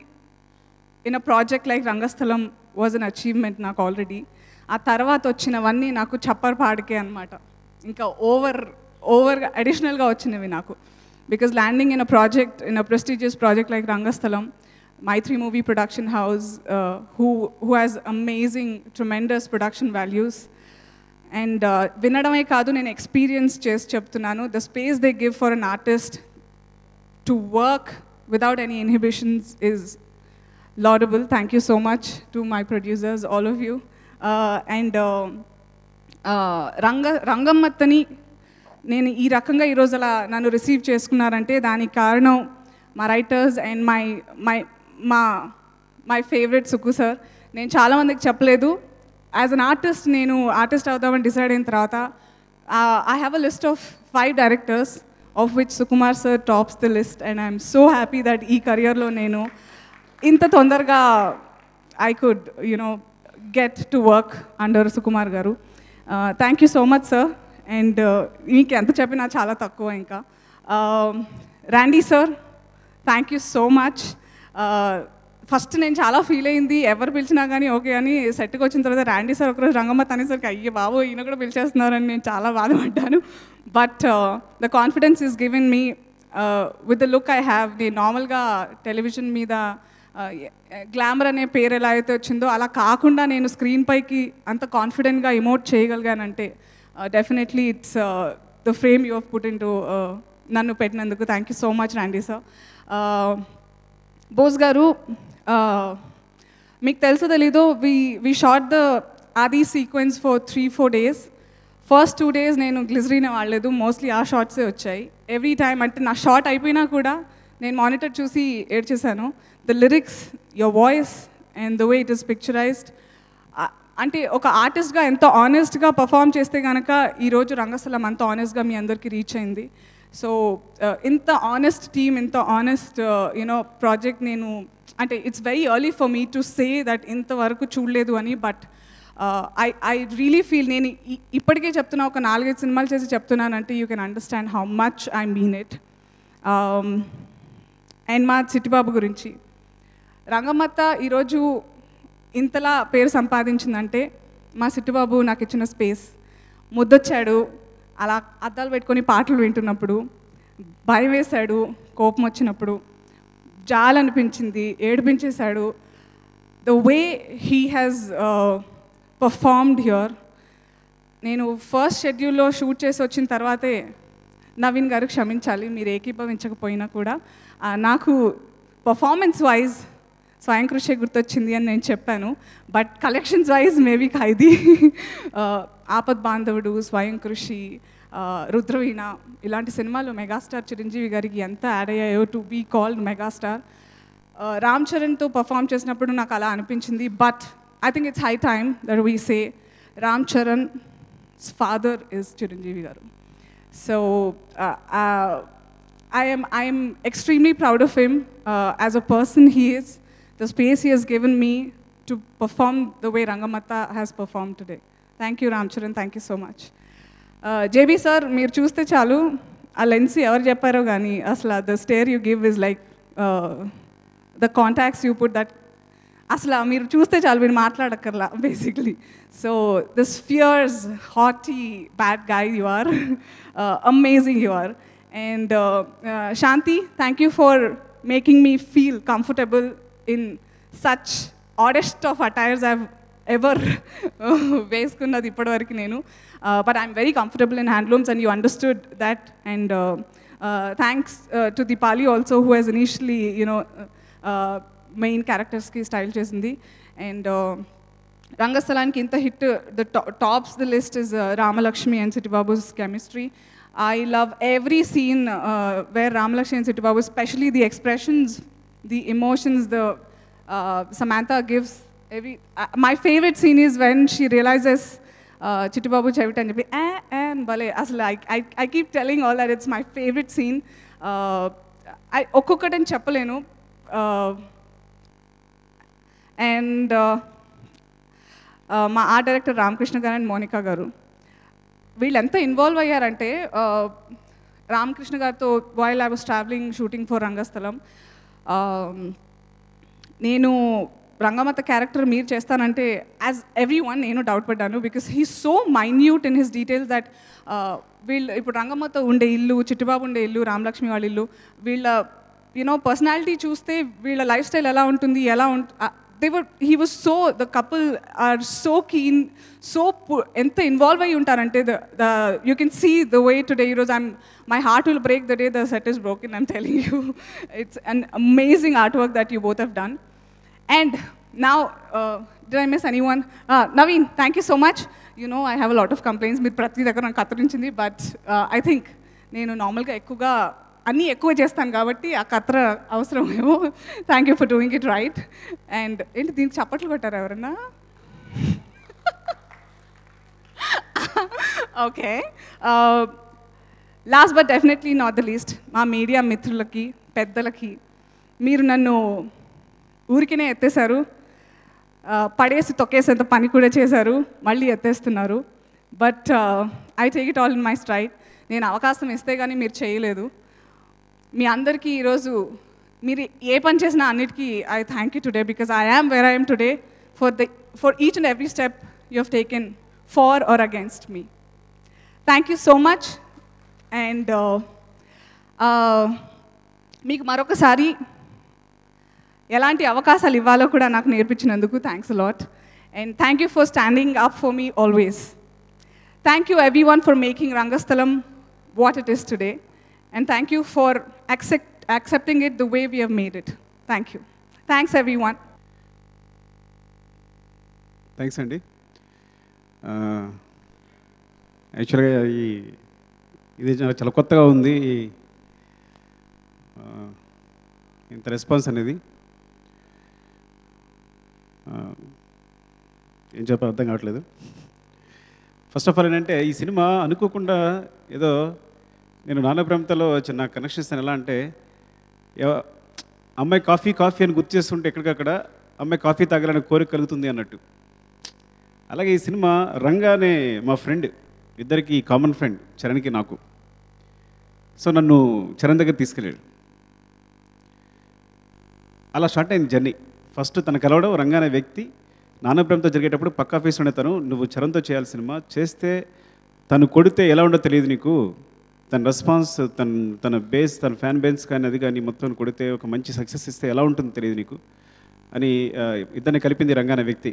in a project like Rangasthalam was an achievement నాకు ఆల్రెడీ. ఆ తర్వాత వచ్చినవన్నీ నాకు చప్పర్పాడికే అనమాట. ఇంకా ఓవర్ అడిషనల్గా వచ్చినవి నాకు. Because landing in a project, in a prestigious project like Rangasthalam, Maitri Movie Production House, who has amazing, tremendous production values. And వినడమే కాదు, నేను ఎక్స్పీరియన్స్ చేసి చెప్తున్నాను. The space they give for an artist to work without any inhibitions is laudable. Thank you so much to my producers, all of you. And Rangammattani నేను ఈ రకంగా ఈరోజు అలా నన్ను రిసీవ్ చేసుకున్నారంటే దానికి కారణం మా writers and my favourite Sukku sir. నేను చాలామందికి చెప్పలేదు, యాజ్ అన్ ఆర్టిస్ట్ నేను ఆర్టిస్ట్ అవుదామని డిసైడ్ అయిన తర్వాత I have a list of 5 directors of which Sukumar sir tops the list and I'm so happy that ఈ కెరియర్లో నేను ఇంత తొందరగా I could get to work under Sukumar garu. Thank you so much sir. And మీకు ఎంత చెప్పినా చాలా తక్కువ. ఇంకా Randy sir, thank you so much. First నేను చాలా ఫీల్ అయింది, ఎవరు పిలిచినా కానీ ఓకే అని. సెట్కి వచ్చిన తర్వాత ర్యాండీ సార్ ఒకరోజు రంగమ్మత్ అనేసరికి అయ్యే బాబు ఈయన కూడా పిలిచేస్తున్నారని నేను చాలా బాధపడ్డాను. But the confidence is given me with the look I have. నేను నార్మల్గా టెలివిజన్ మీద గ్లామర్ అనే పేరు ఎలా అయితే వచ్చిందో అలా కాకుండా నేను స్క్రీన్ పైకి అంత కాన్ఫిడెంట్గా ఇమోట్ చేయగలిగానంటే definitely it's the frame you have put in to నన్ను పెట్టినందుకు. Thank you so much Randy sir. Bose garu, మీకు తెలుసో తెలీదో we shot the Aadi sequence for 3-4 days. First 2 days నేను గ్లిజరీనే వాడలేదు, మోస్ట్లీ ఆ షార్ట్సే వచ్చాయి. ఎవ్రీ టైమ్ అంటే నా షార్ట్ అయిపోయినా కూడా నేను మానిటర్ చూసి ఏడ్చేశాను. The lyrics, your voice and the way it is picturized, అంటే ఒక ఆర్టిస్ట్గా ఎంతో ఆనెస్ట్గా పర్ఫామ్ చేస్తే కనుక ఈరోజు రంగస్థలం అంత ఆనెస్ట్గా మీ అందరికీ రీచ్ అయింది. సో ఇంత ఆనెస్ట్ టీమ్, ఇంత ఆనెస్ట్ ప్రాజెక్ట్ నేను అంటే it's very early for me to say that ఇంతవరకు చూడలేదు అని. బట్ ఐ రియలీ ఫీల్, నేను ఇప్పటికే చెప్తున్నా, ఒక 4-5 సినిమాలు చేసి చెప్తున్నానంటే you can understand how much I mean it. And మా చిట్టిబాబు గురించి, రంగమ్మత్త ఈరోజు ఇంతలా పేరు సంపాదించిందంటే మా చిట్టిబాబు నాకు ఇచ్చిన స్పేస్. ముద్దొచ్చాడు అలా అద్దాలు పెట్టుకొని పాటలు వింటున్నప్పుడు, భయం వేశాడు కోపం వచ్చినప్పుడు, జాలనిపించింది, ఏడిపించేశాడు. The way he has performed here. నేను ఫస్ట్ షెడ్యూల్లో షూట్ చేసి వచ్చిన తర్వాతే నవీన్ గారు క్షమించాలి, మీరు ఏకీభవించకపోయినా కూడా నాకు పర్ఫార్మెన్స్ వైజ్ స్వయం కృషి గుర్తొచ్చింది అని నేను చెప్పాను. బట్ కలెక్షన్స్ వైజ్ మేబీ ఖైదీ, ఆపద్ బాంధవుడు, స్వయం కృషి, రుద్రవీణ ఇలాంటి సినిమాలు మెగాస్టార్ చిరంజీవి గారికి ఎంత యాడ్ అయ్యాయో to be called megastar. Ram చరణ్తో పర్ఫామ్ చేసినప్పుడు నాకు అలా అనిపించింది. But I think it's high time that we say Ram Charan's father is Chiranjeevi garu. So I am extremely proud of him as a person he is, the space he has given me to perform the way Rangamatta has performed today. Thank you, Ram Charan. Thank you so much. JB sir, మీరు చూస్తే చాలు, ఆ lens ఎవరు చెప్పారో కానీ అసలు the stare you give is like the contacts you put, that అసలు మీరు చూస్తే చాలు, మీరు మాట్లాడక్కర్లా basically. So this fierce, haughty, bad guy you are, amazing you are. And Shanti, thank you for making me feel comfortable in such oddest of attires I've ever వేసుకున్నది ఇప్పటివరకు నేను. But I'm very comfortable in handlooms and you understood that. And thanks to Deepali also, who has initially main characters-ki style చేసింది. And రంగస్థలానికి ఇంత hit, the tops the list is Ramalakshmi and Sittibabu's chemistry. I love every scene where Ramalakshmi and Sittibabu, especially the expressions, the emotions, the Samantha gives. My favorite scene is when she realizes Chittibabu Chavita and and bale asla I keep telling all that it's my favorite scene. I okkokatan cheppalenu. And మా art director Ramakrishna గారు and Monika గారు, వీళ్ళు ఎంత involve అయ్యారంటే, రామకృష్ణ గారితో while I was travelling shooting for Rangasthalam, నేను Rangamatta character మీరు చేస్తానంటే యాజ్ ఎవ్రీ వన్ నేను డౌట్ పడ్డాను. Because he so minute in his details that వీళ్ళు ఇప్పుడు రంగమత్త ఉండే ఇల్లు, చిట్టిబాబు ఉండే ఇల్లు, రామలక్ష్మి వాళ్ళ ఇల్లు, వీళ్ళ పర్సనాలిటీ చూస్తే వీళ్ళ లైఫ్ స్టైల్ ఎలా ఉంటుంది, he was so, the couple are so keen, so enta involved ayi untarante, you can see the way today my heart will break the day the set is broken, I'm telling you. It's an amazing artwork that you both have done. And now did I miss anyone? Naveen, thank you so much. I have a lot of complaints. మీరు ప్రతి దగ్గర నాకు కత్తిరించింది. But I think నేను నార్మల్గా ఎక్కువగా అన్నీ ఎక్కువ చేస్తాను కాబట్టి ఆ కత్ర అవసరమేమో. Thank you for doing it right. And ఏంటి దీనికి చప్పట్లు కొట్టారు ఎవరన్నా? Okay. Last but definitely not the least, మా మీడియా మిత్రులకి, పెద్దలకి, మీరు నన్ను ఊరికినే ఎత్తేశారు, పడేసి తొక్కేసేంత పని కూడా చేశారు, మళ్ళీ ఎత్తేస్తున్నారు. But I take it all in my stride. నేను అవకాశం ఇస్తే కానీ మీరు చేయలేదు. మీ అందరికీ ఈరోజు మీరు ఏ పని చేసినా అన్నిటికీ I thank you today, because I am where I am today for each and every step you have taken far or against me. Thank you so much. And మీకు మరొకసారి ఎలాంటి అవకాశాలు ఇవ్వాలో కూడా నాకు నేర్పించినందుకు thanks lot. And thank you for standing up for me always. Thank you everyone for making Rangasthalam what it is today. And thank you for accepting it the way we have made it. Thank you. Thanks everyone. Thanks Andy. యాక్చువల్గా ఇది చాలా కొత్తగా ఉంది ఇంత response అనేది. ఏం చెప్పాలో అర్థం కావట్లేదు. ఫస్ట్ ఆఫ్ ఆల్ ఏంటంటే ఈ సినిమా అనుకోకుండా ఏదో నేను నాన్న ప్రేమతో చిన్న కనెక్షన్స్ ఎలా అంటే అమ్మాయి కాఫీ అని గుర్తు చేస్తుంటే ఎక్కడికక్కడ అమ్మాయి కాఫీ తాగాలని కోరిక కలుగుతుంది అన్నట్టు. అలాగే ఈ సినిమా రంగానే మా ఫ్రెండ్, ఇద్దరికి కామన్ ఫ్రెండ్ చరణ్కి నాకు. సో నన్ను చరణ్ దగ్గర తీసుకెళ్ళాడు. అలా స్టార్ట్ అయింది జర్నీ. ఫస్ట్ తను కలవడం రంగానే వ్యక్తి నాన్న ప్రేమతో జరిగేటప్పుడు పక్కా ఫేస్ ఉండే తను, నువ్వు చరణ్తో చేయాలి సినిమా చేస్తే తను కొడితే ఎలా ఉండో తెలియదు నీకు, తన రెస్పాన్స్ తన బేస్ తన ఫ్యాన్ బేస్ కానీ అది కానీ మొత్తం కొడితే ఒక మంచి సక్సెస్ ఇస్తే ఎలా ఉంటుందో తెలియదు నీకు అని ఇద్దరిని కలిపింది రంగా అనే వ్యక్తి.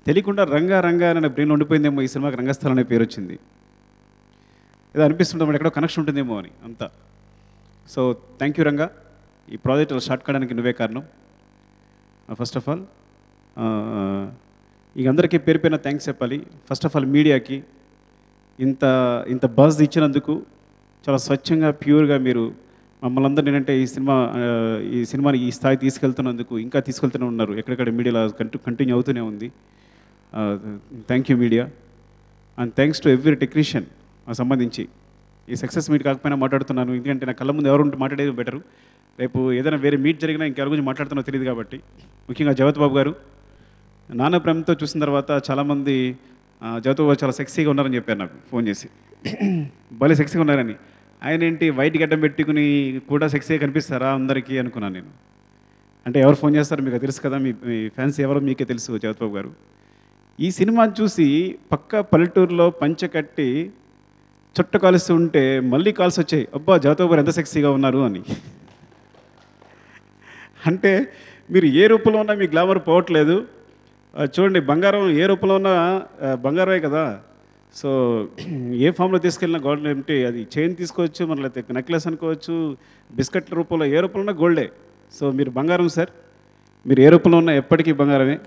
తెలియకుండా రంగా అనే బ్రెయిన్లో ఉండిపోయిందేమో ఈ సినిమాకి రంగస్థలం అనే పేరు వచ్చింది. ఏదో అనిపిస్తుంటే ఎక్కడో కనెక్షన్ ఉంటుందేమో అని అంతా. సో థ్యాంక్ యూ రంగా, ఈ ప్రాజెక్ట్ స్టార్ట్ కావడానికి నువ్వే కారణం. ఫస్ట్ ఆఫ్ ఆల్ ఇక అందరికీ పేరు పేరున థ్యాంక్స్ చెప్పాలి. ఫస్ట్ ఆఫ్ ఆల్ మీడియాకి ఇంత బజ్ ఇచ్చినందుకు, చాలా స్వచ్ఛంగా ప్యూర్గా మీరు మమ్మల్ని అందరినీ ఏంటంటే ఈ సినిమాని ఈ స్థాయి తీసుకెళ్తున్నందుకు, ఇంకా తీసుకెళ్తూనే ఉన్నారు, ఎక్కడెక్కడ మీడియాలో కంటిన్యూ అవుతూనే ఉంది. Thank you media. And thanks to every technician సంబంధించి. ఈ సక్సెస్ మీట్ కాకపోయినా మాట్లాడుతున్నాను, ఎందుకంటే నా కళ్ళ ముందు ఎవరు ఉంటే మాట్లాడేది బెటరు. రేపు ఏదైనా వేరే మీట్ జరిగినా ఇంకెవరి గురించి మాట్లాడుతున్నా తెలియదు కాబట్టి. ముఖ్యంగా జగత్ బాబు గారు, నాన్న ప్రేమతో చూసిన తర్వాత చాలామంది జగత్ బాబు చాలా సెక్సీగా ఉన్నారని చెప్పారు నాకు ఫోన్ చేసి. భలే సెక్సీగా ఉన్నారని. ఆయన ఏంటి వైట్ గడ్డం పెట్టుకుని కూడా సెక్సీగా కనిపిస్తారా అందరికీ అనుకున్నాను నేను. అంటే ఎవరు ఫోన్ చేస్తారో మీకు తెలుసు కదా, మీ ఫ్యాన్స్ ఎవరో మీకే తెలుసు జగత్ బాబు గారు. ఈ సినిమాని చూసి పక్క పల్లెటూరులో పంచె కట్టి చుట్ట కాలుస్తూ ఉంటే మళ్ళీ కాల్స్ వచ్చాయి, అబ్బా జగత్ బాబు గారు ఎంత సెక్సీగా ఉన్నారు అని. అంటే మీరు ఏ రూపంలో ఉన్నా మీ గ్లామర్ పోవట్లేదు. చూడండి, బంగారం ఏ రూపంలో ఉన్నా బంగారమే కదా. సో ఏ ఫామ్లో తీసుకెళ్ళినా గోల్డ్ ఏమిటి, అది చైన్ తీసుకోవచ్చు, మన లేకపోతే నెక్లెస్ అనుకోవచ్చు, బిస్కెట్ల రూపంలో ఏ రూపంలో ఉన్నా గోల్డే. సో మీరు బంగారం సార్, మీరు ఏ రూపంలో ఉన్నా ఎప్పటికీ బంగారమే.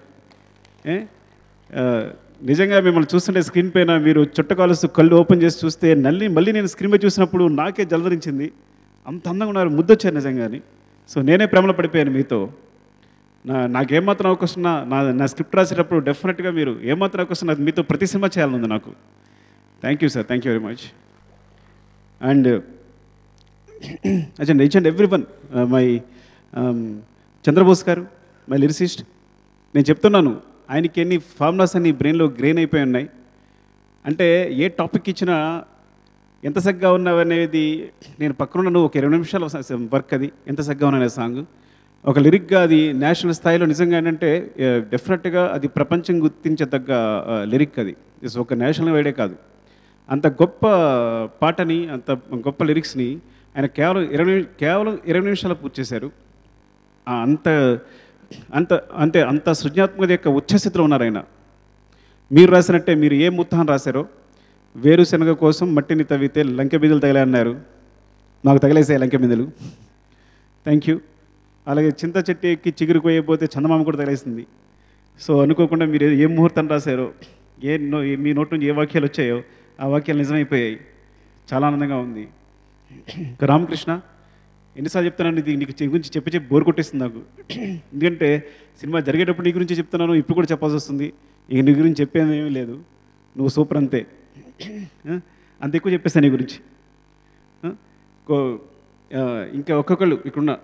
నిజంగా మిమ్మల్ని చూస్తుంటే స్క్రీన్ పైన మీరు చుట్టకాలుస్తూ కళ్ళు ఓపెన్ చేసి చూస్తే మళ్ళీ నేను స్క్రీన్ పై చూసినప్పుడు నాకే జలధరించింది. అంత అందంగా ఉన్నారు, ముద్దొచ్చారు నిజంగాని. సో నేనే ప్రేమలో పడిపోయాను మీతో. నాకేమాత్రం అవకాశం నా స్క్రిప్ట్ రాసేటప్పుడు డెఫినెట్గా మీరు ఏమాత్రం అవకాశం నాకు మీతో ప్రతి సినిమా చేయాలనుంది నాకు. Thank you sir, thank you very much. And each and every one, my Chandrabose garu, my lyricist. నేను చెప్తున్నాను, ఆయనకి ఎన్ని ఫార్ములాస్ అన్ని బ్రెయిన్లో గ్రెయిన్ అయిపోయి ఉన్నాయి. అంటే ఏ టాపిక్ ఇచ్చినా ఎంత సగ్గా ఉన్నావనేది, నేను పక్కన నువ్వు ఒక 20 నిమిషాల వర్క్, అది ఎంత సగ్గా ఉన్నానే సాంగ్ ఒక లిరిక్గా అది నేషనల్ స్థాయిలో నిజంగా ఏంటంటే డెఫినెట్గా అది ప్రపంచం గుర్తించదగ్గ లిరిక్. అది ఒక నేషనల్ వైడే కాదు, అంత గొప్ప పాటని, అంత గొప్ప లిరిక్స్ని ఆయన కేవలం 20 నిమిషాలు పూర్తి చేశారు. అంత సృజనాత్మకత యొక్క ఉచ్చస్థితిలో ఉన్నారు ఆయన. మీరు రాసినట్టే, మీరు ఏ ముత్తాన్ని రాశారో, వేరుశనగ కోసం మట్టిని తవ్వితే లంకె బిందెలు తగిలే అన్నారు, మాకు తగిలేసాయి లంకె బిందెలు. Thank you. అలాగే చింత చెట్టు ఎక్కి చిగురు కోయకపోతే చందమామ కూడా తగిలేసింది. సో అనుకోకుండా మీరు ఏ ముహూర్తం రాశారో మీ నోటి నుంచి ఏ వాక్యాలు వచ్చాయో ఆ వాక్యాలు నిజమైపోయాయి. చాలా ఆనందంగా ఉంది. ఇంకా రామకృష్ణ, ఎన్నిసార్లు చెప్తున్నాను ఇది నీకు గురించి చెప్పి బోర్ కొట్టేస్తుంది నాకు. ఎందుకంటే సినిమా జరిగేటప్పుడు నీ గురించి చెప్తున్నాను, ఇప్పుడు కూడా చెప్పాల్సి వస్తుంది. ఇక నీ గురించి చెప్పేది ఏమీ లేదు, నువ్వు సూపర్ అంతే. అంత ఎక్కువ చెప్పేస్తాను నీ గురించి. ఇంకా ఒక్కొక్కళ్ళు ఇక్కడున్న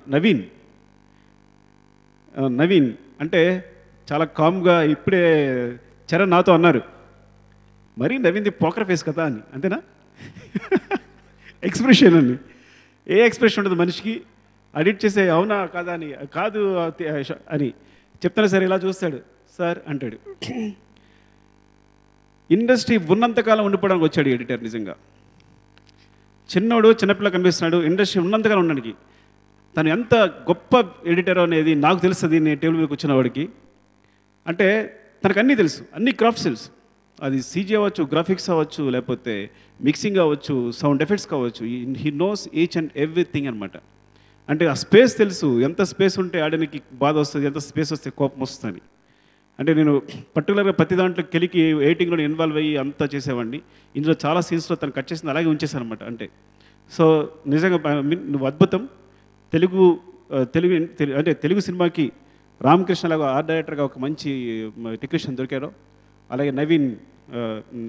నవీన్ అంటే చాలా కామ్గా ఇప్పుడే చరణ్ నాతో అన్నారు, మరీ నవీన్ది పోకర్ ఫేస్ కదా అని. అంతేనా? ఎక్స్ప్రెషన్ అని, ఏ ఎక్స్ప్రెషన్ ఉంటుంది మనిషికి, ఎడిట్ చేసే అవునా కాదా అని, కాదు అని చెప్తాను సరే ఇలా చూస్తాడు, సార్ అంటాడు. ఇండస్ట్రీ ఉన్నంతకాలం ఉండిపోవడానికి వచ్చాడు ఎడిటర్. నిజంగా చిన్నోడు చిన్నపిల్ల కనిపిస్తున్నాడు, ఇండస్ట్రీ ఉన్నంతకాలం ఉండడానికి. తను ఎంత గొప్ప ఎడిటర్ అనేది నాకు తెలుస్తుంది నేను టేబుల్ మీద కూర్చున్న వాడికి. అంటే తనకు అన్నీ తెలుసు, అన్ని క్రాఫ్ట్స్ తెలుసు. అది సీజీ అవ్వచ్చు, గ్రాఫిక్స్ అవ్వచ్చు, లేకపోతే మిక్సింగ్ అవ్వచ్చు, సౌండ్ ఎఫెక్ట్స్ కావచ్చు. He knows each and everything అనమాట. అంటే ఆ స్పేస్ తెలుసు, ఎంత స్పేస్ ఉంటే ఆడడానికి బాధ వస్తుంది, ఎంత స్పేస్ వస్తే కోపం వస్తుంది. అంటే నేను పర్టికులర్గా ప్రతి దాంట్లో కెలికి ఎడిటింగ్లో ఇన్వాల్వ్ అయ్యి అంతా చేసేవాడిని. ఇందులో చాలా సీన్స్లో తను కట్ చేసింది అలాగే ఉంచేశాను అనమాట. అంటే సో నిజంగా నువ్వు అద్భుతం. తెలుగు అంటే తెలుగు సినిమాకి రామకృష్ణలాగా ఆర్ట్ డైరెక్టర్గా ఒక మంచి టెక్నీషియన్ దొరికారు. అలాగే నవీన్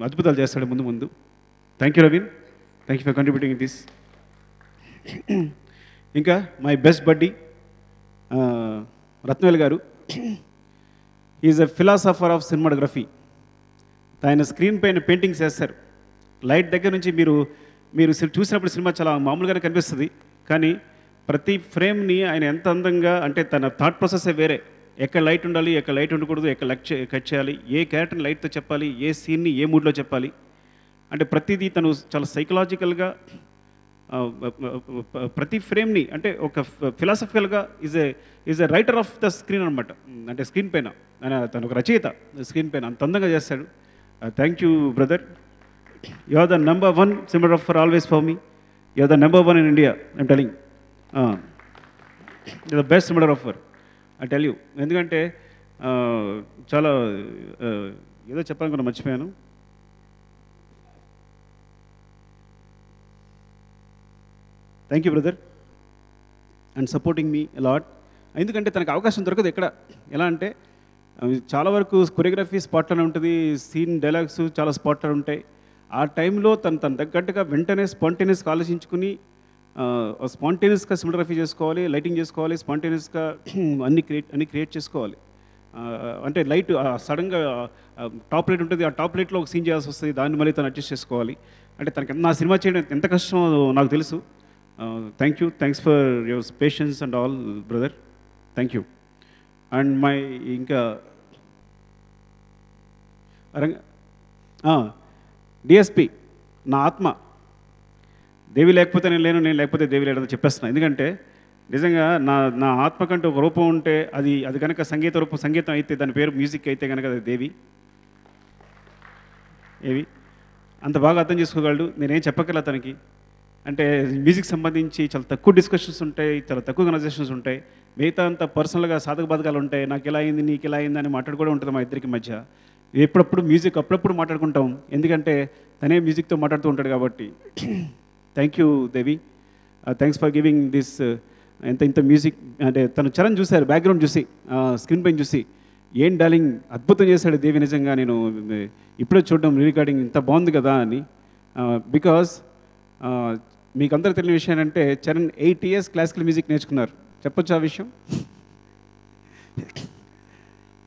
అద్భుతాలు చేస్తాడు ముందు ముందు. Thank you Naveen, thank you for contributing this. ఇంకా మై బెస్ట్ బడ్డీ Rathnavel garu. Is a philosopher of cinematography. ఆయన స్క్రీన్ పైన పెయింటింగ్స్ వేస్తారు. లైట్ దగ్గర నుంచి మీరు చూసినప్పుడు సినిమా చాలా మామూలుగానే కనిపిస్తుంది, కానీ ప్రతి ఫ్రేమ్ని ఆయన ఎంత అందంగా, అంటే తన థాట్ ప్రాసెసే వేరే. ఎక్కడ లైట్ ఉండాలి, ఎక్కడ లైట్ ఉండకూడదు, ఎక్కడ కట్ చేయాలి, ఏ క్యారెక్టర్ని లైట్తో చెప్పాలి, ఏ సీన్ని ఏ మూడ్లో చెప్పాలి, అంటే ప్రతిదీ తను చాలా సైకలాజికల్గా ప్రతి ఫ్రేమ్ని, అంటే ఒక ఫిలాసఫికల్గా is a writer of the screen అనమాట. అంటే స్క్రీన్ పైన తను ఒక రచయిత, స్క్రీన్ పైన అంత అందంగా చేస్తాడు. Thank you brother. You are the number 1 cinematographer always for me. You are the number 1 in India. I'm telling the best cinematographer I tell you. ఎందుకంటే చాలా ఏదో చెప్పాలనుకున్నా మర్చిపోయాను. Thank you brother and supporting me lot. ఎందుకంటే తనకు అవకాశం దొరకదు ఎక్కడ. ఎలా అంటే చాలా వరకు కొరియోగ్రఫీ స్పాట్లోనే ఉంటుంది, సీన్ డైలాగ్స్ చాలా స్పాట్లో ఉంటాయి. ఆ టైంలో తను తగ్గట్టుగా వెంటనే స్పాంటేనియస్గా ఆలోచించుకుని స్పాంటేనియస్గా సినిమాటోగ్రఫీ చేసుకోవాలి, లైటింగ్ చేసుకోవాలి, స్పాంటేనియస్గా అన్ని క్రియేట్ చేసుకోవాలి. అంటే లైట్ సడన్గా టాప్ లైట్ ఉంటుంది, ఆ టాప్ లైట్లో ఒక సీన్ చేయాల్సి వస్తుంది, దాన్ని మళ్ళీ తను అడ్జస్ట్ చేసుకోవాలి. అంటే తనకి నా సినిమా చేయడం ఎంత కష్టమో నాకు తెలుసు. Thank you, thanks for your patience and all brother. Thank you. And my ఇంకా డిఎస్పి నా ఆత్మ. దేవి లేకపోతే నేను లేను, నేను లేకపోతే దేవి లేదని చెప్పేస్తున్నాను. ఎందుకంటే నిజంగా నా ఆత్మ కంటే ఒక రూపం ఉంటే అది కనుక సంగీతం అయితే దాని పేరు మ్యూజిక్ అయితే కనుక అది దేవి. ఏవి అంత బాగా అర్థం చేసుకోగలడు. నేనేం చెప్పగల తనకి. అంటే మ్యూజిక్ సంబంధించి చాలా తక్కువ డిస్కషన్స్ ఉంటాయి, చాలా తక్కువ కన్వర్జేషన్స్ ఉంటాయి. మిగతా అంతా పర్సనల్గా సాధక బాధకాలు ఉంటాయి. నాకు ఎలా అయింది, నీకు ఎలా అయింది అని మాట్లాడుకోవడం ఉంటుంది మా ఇద్దరికి మధ్య. ఎప్పుడప్పుడు మ్యూజిక్ అప్పుడప్పుడు మాట్లాడుకుంటాం, ఎందుకంటే తనే మ్యూజిక్తో మాట్లాడుతూ ఉంటాడు కాబట్టి. Thank you Devi, thanks for giving this ఇంత మ్యూజిక్. అంటే తను చరణ్ చూశారు బ్యాక్గ్రౌండ్ చూసి, స్క్రీన్ పైన చూసి, ఏం డార్లింగ్ అద్భుతం చేశాడు దేవి. నిజంగా నేను ఇప్పుడే చూడడం రికార్డింగ్ ఇంత బాగుంది కదా అని. బికాజ్ మీకు అందరూ తెలియని విషయం ఏంటంటే చరణ్ 8 years క్లాసికల్ మ్యూజిక్ నేర్చుకున్నారు. చెప్పొచ్చు ఆ విషయం?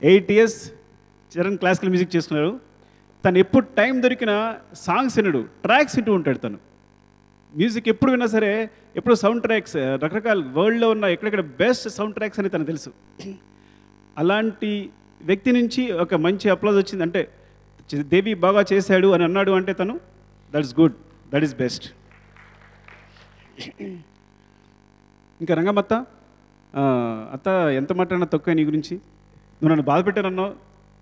8 years చరణ్ క్లాసికల్ మ్యూజిక్ చేసుకున్నారు. తను ఎప్పుడు టైం దొరికిన సాంగ్స్ వినడు, ట్రాక్స్ వింటూ ఉంటాడు. తను మ్యూజిక్ ఎప్పుడు విన్నా సరే, ఎప్పుడు సౌండ్ ట్రాక్స్, రకరకాల వరల్డ్లో ఉన్న ఎక్కడెక్కడ బెస్ట్ సౌండ్ ట్రాక్స్ అని తనకు తెలుసు. అలాంటి వ్యక్తి నుంచి ఒక మంచి అప్లాజ్ వచ్చింది. అంటే దేవి బాగా చేశాడు అని అన్నాడు అంటే తను that's good, that is best. ఇంకా రంగమత్త, అత్త ఎంత మాట్లాడినా తక్కువ నీ గురించి. నువ్వు నన్ను బాధ పెట్టానన్నావు,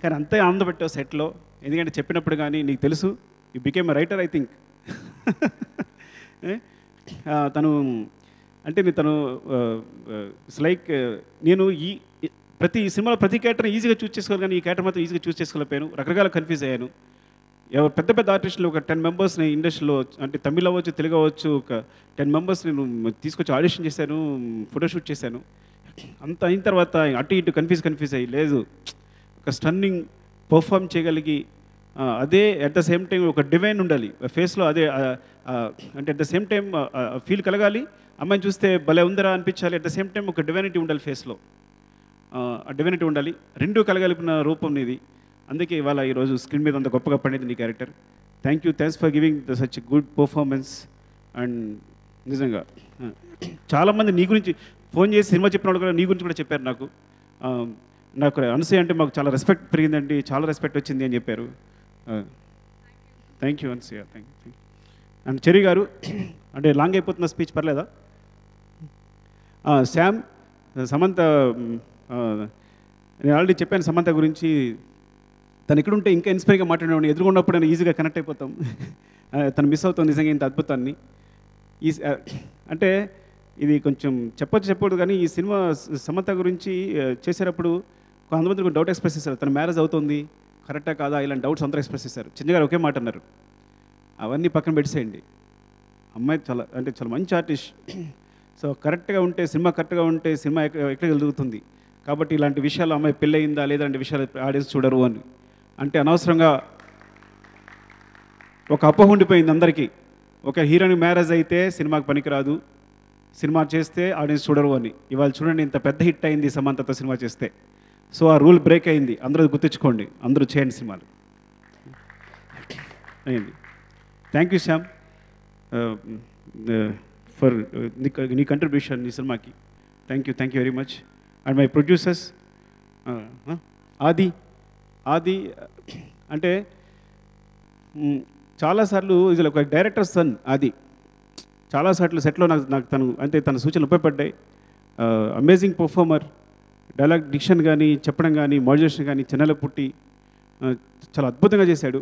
కానీ అంతే ఆనంద పెట్టావు సెట్లో. ఎందుకంటే చెప్పినప్పుడు కానీ నీకు తెలుసు you became a writer I think. తను అంటే తను ఇట్స్ లైక్ నేను ప్రతి సినిమాలో ప్రతి క్యారెక్టర్ ఈజీగా చూస్ చేసుకోవాలి, కానీ ఈ క్యారెక్టర్ మాత్రం ఈజీగా చూస్ చేసుకోలేకపోయాను. రకరకాల కన్ఫ్యూజ్ అయ్యాను. ఎవరు పెద్ద పెద్ద ఆర్టిస్టులు ఒక 10 మెంబర్స్ని ఇండస్ట్రీలో, అంటే తమిళ్ అవ్వచ్చు, తెలుగు అవ్వచ్చు, ఒక 10 మెంబర్స్ని నేను తీసుకొచ్చి ఆడిషన్ చేశాను, ఫోటోషూట్ చేశాను. అంత అయిన తర్వాత అటు ఇటు కన్ఫ్యూజ్ అయ్యి, లేదు ఒక స్టన్నింగ్ పర్ఫామ్ చేయగలిగి, అదే అట్ ద సేమ్ టైం ఒక డివైన్ ఉండాలి ఫేస్లో, అదే అంటే at the same time feel కలగాలి, అమ్మాయిని చూస్తే భలే ఉందరా అనిపించాలి, అట్ ద సేమ్ టైం ఒక డివైనిటీ ఉండాలి ఫేస్లో, ఆ డివైనిటీ ఉండాలి. రెండూ కలగలిపిన రూపం నీది. అందుకే ఇవాళ ఈరోజు స్క్రీన్ మీద అంత గొప్పగా పడేది నీ character. Thanks for giving the such good performance. And నిజంగా చాలామంది నీ గురించి ఫోన్ చేసి సినిమా చెప్పిన వాళ్ళు కూడా నీ గురించి కూడా చెప్పారు. నాకు అనసూయ అంటే మాకు చాలా రెస్పెక్ట్ పెరిగిందండి, చాలా రెస్పెక్ట్ వచ్చింది అని చెప్పారు. Thank you Anasuya, thank you. And cherry గారు, అంటే లాంగ్ అయిపోతున్న స్పీచ్ పర్లేదా? శ్యామ్, సమంత, నేను ఆల్రెడీ చెప్పాను సమంత గురించి. తను ఇక్కడ ఉంటే ఇంకా ఇన్స్పైర్గా మాట్లాడేవాడిని, ఎదుర్కొన్నప్పుడు నేను ఈజీగా కనెక్ట్ అయిపోతాం. తను మిస్ అవుతాం నిజంగా ఇంత అద్భుతాన్ని. అంటే ఇది కొంచెం చెప్పకూడదు, కానీ ఈ సినిమా సమంత గురించి చేసేటప్పుడు కొంతమంది డౌట్ ఎక్స్ప్రెస్ చేశారు, తను మ్యారేజ్ అవుతుంది కరెక్టా కాదా, ఇలాంటి డౌట్స్ అందరూ ఎక్స్ప్రెస్ చేశారు. చిన్న గారు ఒకే మాట అన్నారు, అవన్నీ పక్కన పెట్టేసేయండి, అమ్మాయి చాలా మంచి ఆర్టిస్ట్, సో కరెక్ట్గా ఉంటే సినిమా ఎక్కడ వెలుగుతుంది, కాబట్టి ఇలాంటి విషయాలు అమ్మాయి పెళ్ళి అయిందా లేదంటే విషయాలు ఆడియన్స్ చూడరు అని అంటే అనవసరంగా ఒక అపోహ ఉండిపోయింది అందరికీ. ఒక హీరోని మ్యారేజ్ అయితే సినిమాకి పనికిరాదు, సినిమా చేస్తే ఆడియన్స్ చూడరు అని. ఇవాళ చూడండి ఇంత పెద్ద హిట్ అయింది సమంతతో సినిమా చేస్తే. సో ఆ రూల్ బ్రేక్ అయింది, అందరూ గుర్తుంచుకోండి, అందరూ చేయండి సినిమాలు అయింది. థ్యాంక్ యూ శ్యామ్ ఫర్ నీ కంట్రిబ్యూషన్ ఈ సినిమాకి. Thank you very much. And my producers ఆది అంటే చాలాసార్లు ఇది ఒక డైరెక్టర్ సన్. ఆది చాలాసార్లు సెట్లో నాకు తన సూచనలు ఉపయోగపడ్డాయి. అమేజింగ్ పర్ఫార్మర్, డైలాగ్ డిక్షన్ కానీ చెప్పడం కానీ మాడ్యులేషన్ కానీ చెన్నెల పుట్టి చాలా అద్భుతంగా చేశాడు.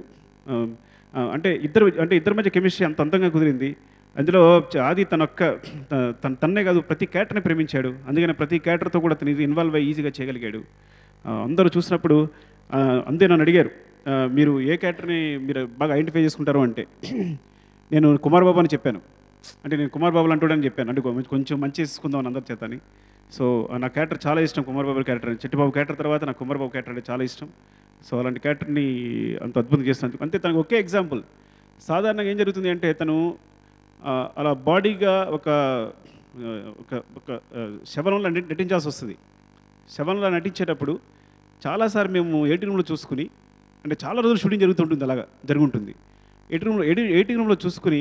అంటే ఇద్దరి మధ్య కెమిస్ట్రీ అంత అందంగా కుదిరింది. అందులో ఆది తన్నే కాదు ప్రతి క్యారెక్టర్ని ప్రేమించాడు. అందుకని ప్రతి క్యారెక్టర్తో కూడా తను ఇన్వాల్వ్ అయ్యి ఈజీగా చేయగలిగాడు. అందరూ చూసినప్పుడు అంతే నన్ను అడిగారు, మీరు ఏ క్యారెక్టర్ని మీరు బాగా ఐడెంటిఫై చేసుకుంటారు అంటే నేను కుమార్ బాబు అని చెప్పాను. అంటే నేను కుమార్ బాబులు అంటాడని చెప్పాను, అంటే కొంచెం మంచి చేసుకుందామని అందరి చేతని. సో నా క్యారెక్టర్ చాలా ఇష్టం, కుమార్ బాబు క్యారెక్టర్. చిట్టిబాబు క్యారెక్టర్ తర్వాత నాకు కుమార్ బాబు క్యారెక్టర్ అంటే చాలా ఇష్టం. సో అలాంటి క్యారెక్టర్ని అంత అద్భుతం చేస్తున్నందుకు. అంతే తనకు ఒకే ఎగ్జాంపుల్. సాధారణంగా ఏం జరుగుతుంది అంటే తను అలా బాడీగా ఒక శవనంలో నటించాల్సి వస్తుంది. శవనంలో నటించేటప్పుడు చాలాసార్లు మేము ఎడిటింగ్ రూమ్లో చూసుకుని, అంటే చాలా రోజులు షూటింగ్ జరుగుతుంటుంది, అలాగా జరుగుంటుంది. ఎడిటింగ్ రూమ్లో చూసుకుని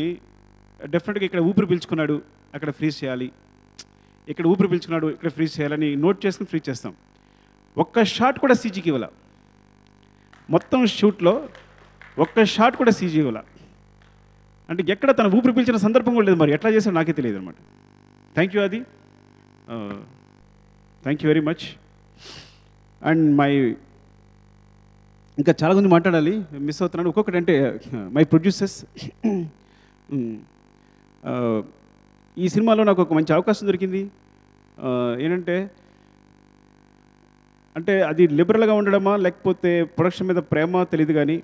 డెఫినెట్గా ఇక్కడ ఊపిరి పీల్చుకున్నాడు అక్కడ ఫ్రీజ్ చేయాలి, ఇక్కడ ఊపిరి పీల్చుకున్నాడు ఇక్కడ ఫ్రీజ్ చేయాలని నోట్ చేసుకుని ఫ్రీజ్ చేస్తాం. ఒక్క షాట్ కూడా సీజీకి ఇవ్వాల, మొత్తం షూట్లో ఒక్క షాట్ కూడా సీజీ ఇవ్వాల. అంటే ఎక్కడ తన ఊపిరి పీల్చిన సందర్భం కూడా లేదు. మరి ఎట్లా చేశాడో నాకే తెలియదు అనమాట. థ్యాంక్ యూ అది, thank you very much. And ఇంకా చాలా మంది మాట్లాడాలి, మిస్ అవుతున్నాను. ఒక్కొక్కటి అంటే మై ప్రొడ్యూసర్స్. ఈ సినిమాలో నాకు ఒక మంచి అవకాశం దొరికింది. ఏంటంటే అది లిబరల్గా ఉండడమా లేకపోతే ప్రొడక్షన్ మీద ప్రేమ తెలియదు, కానీ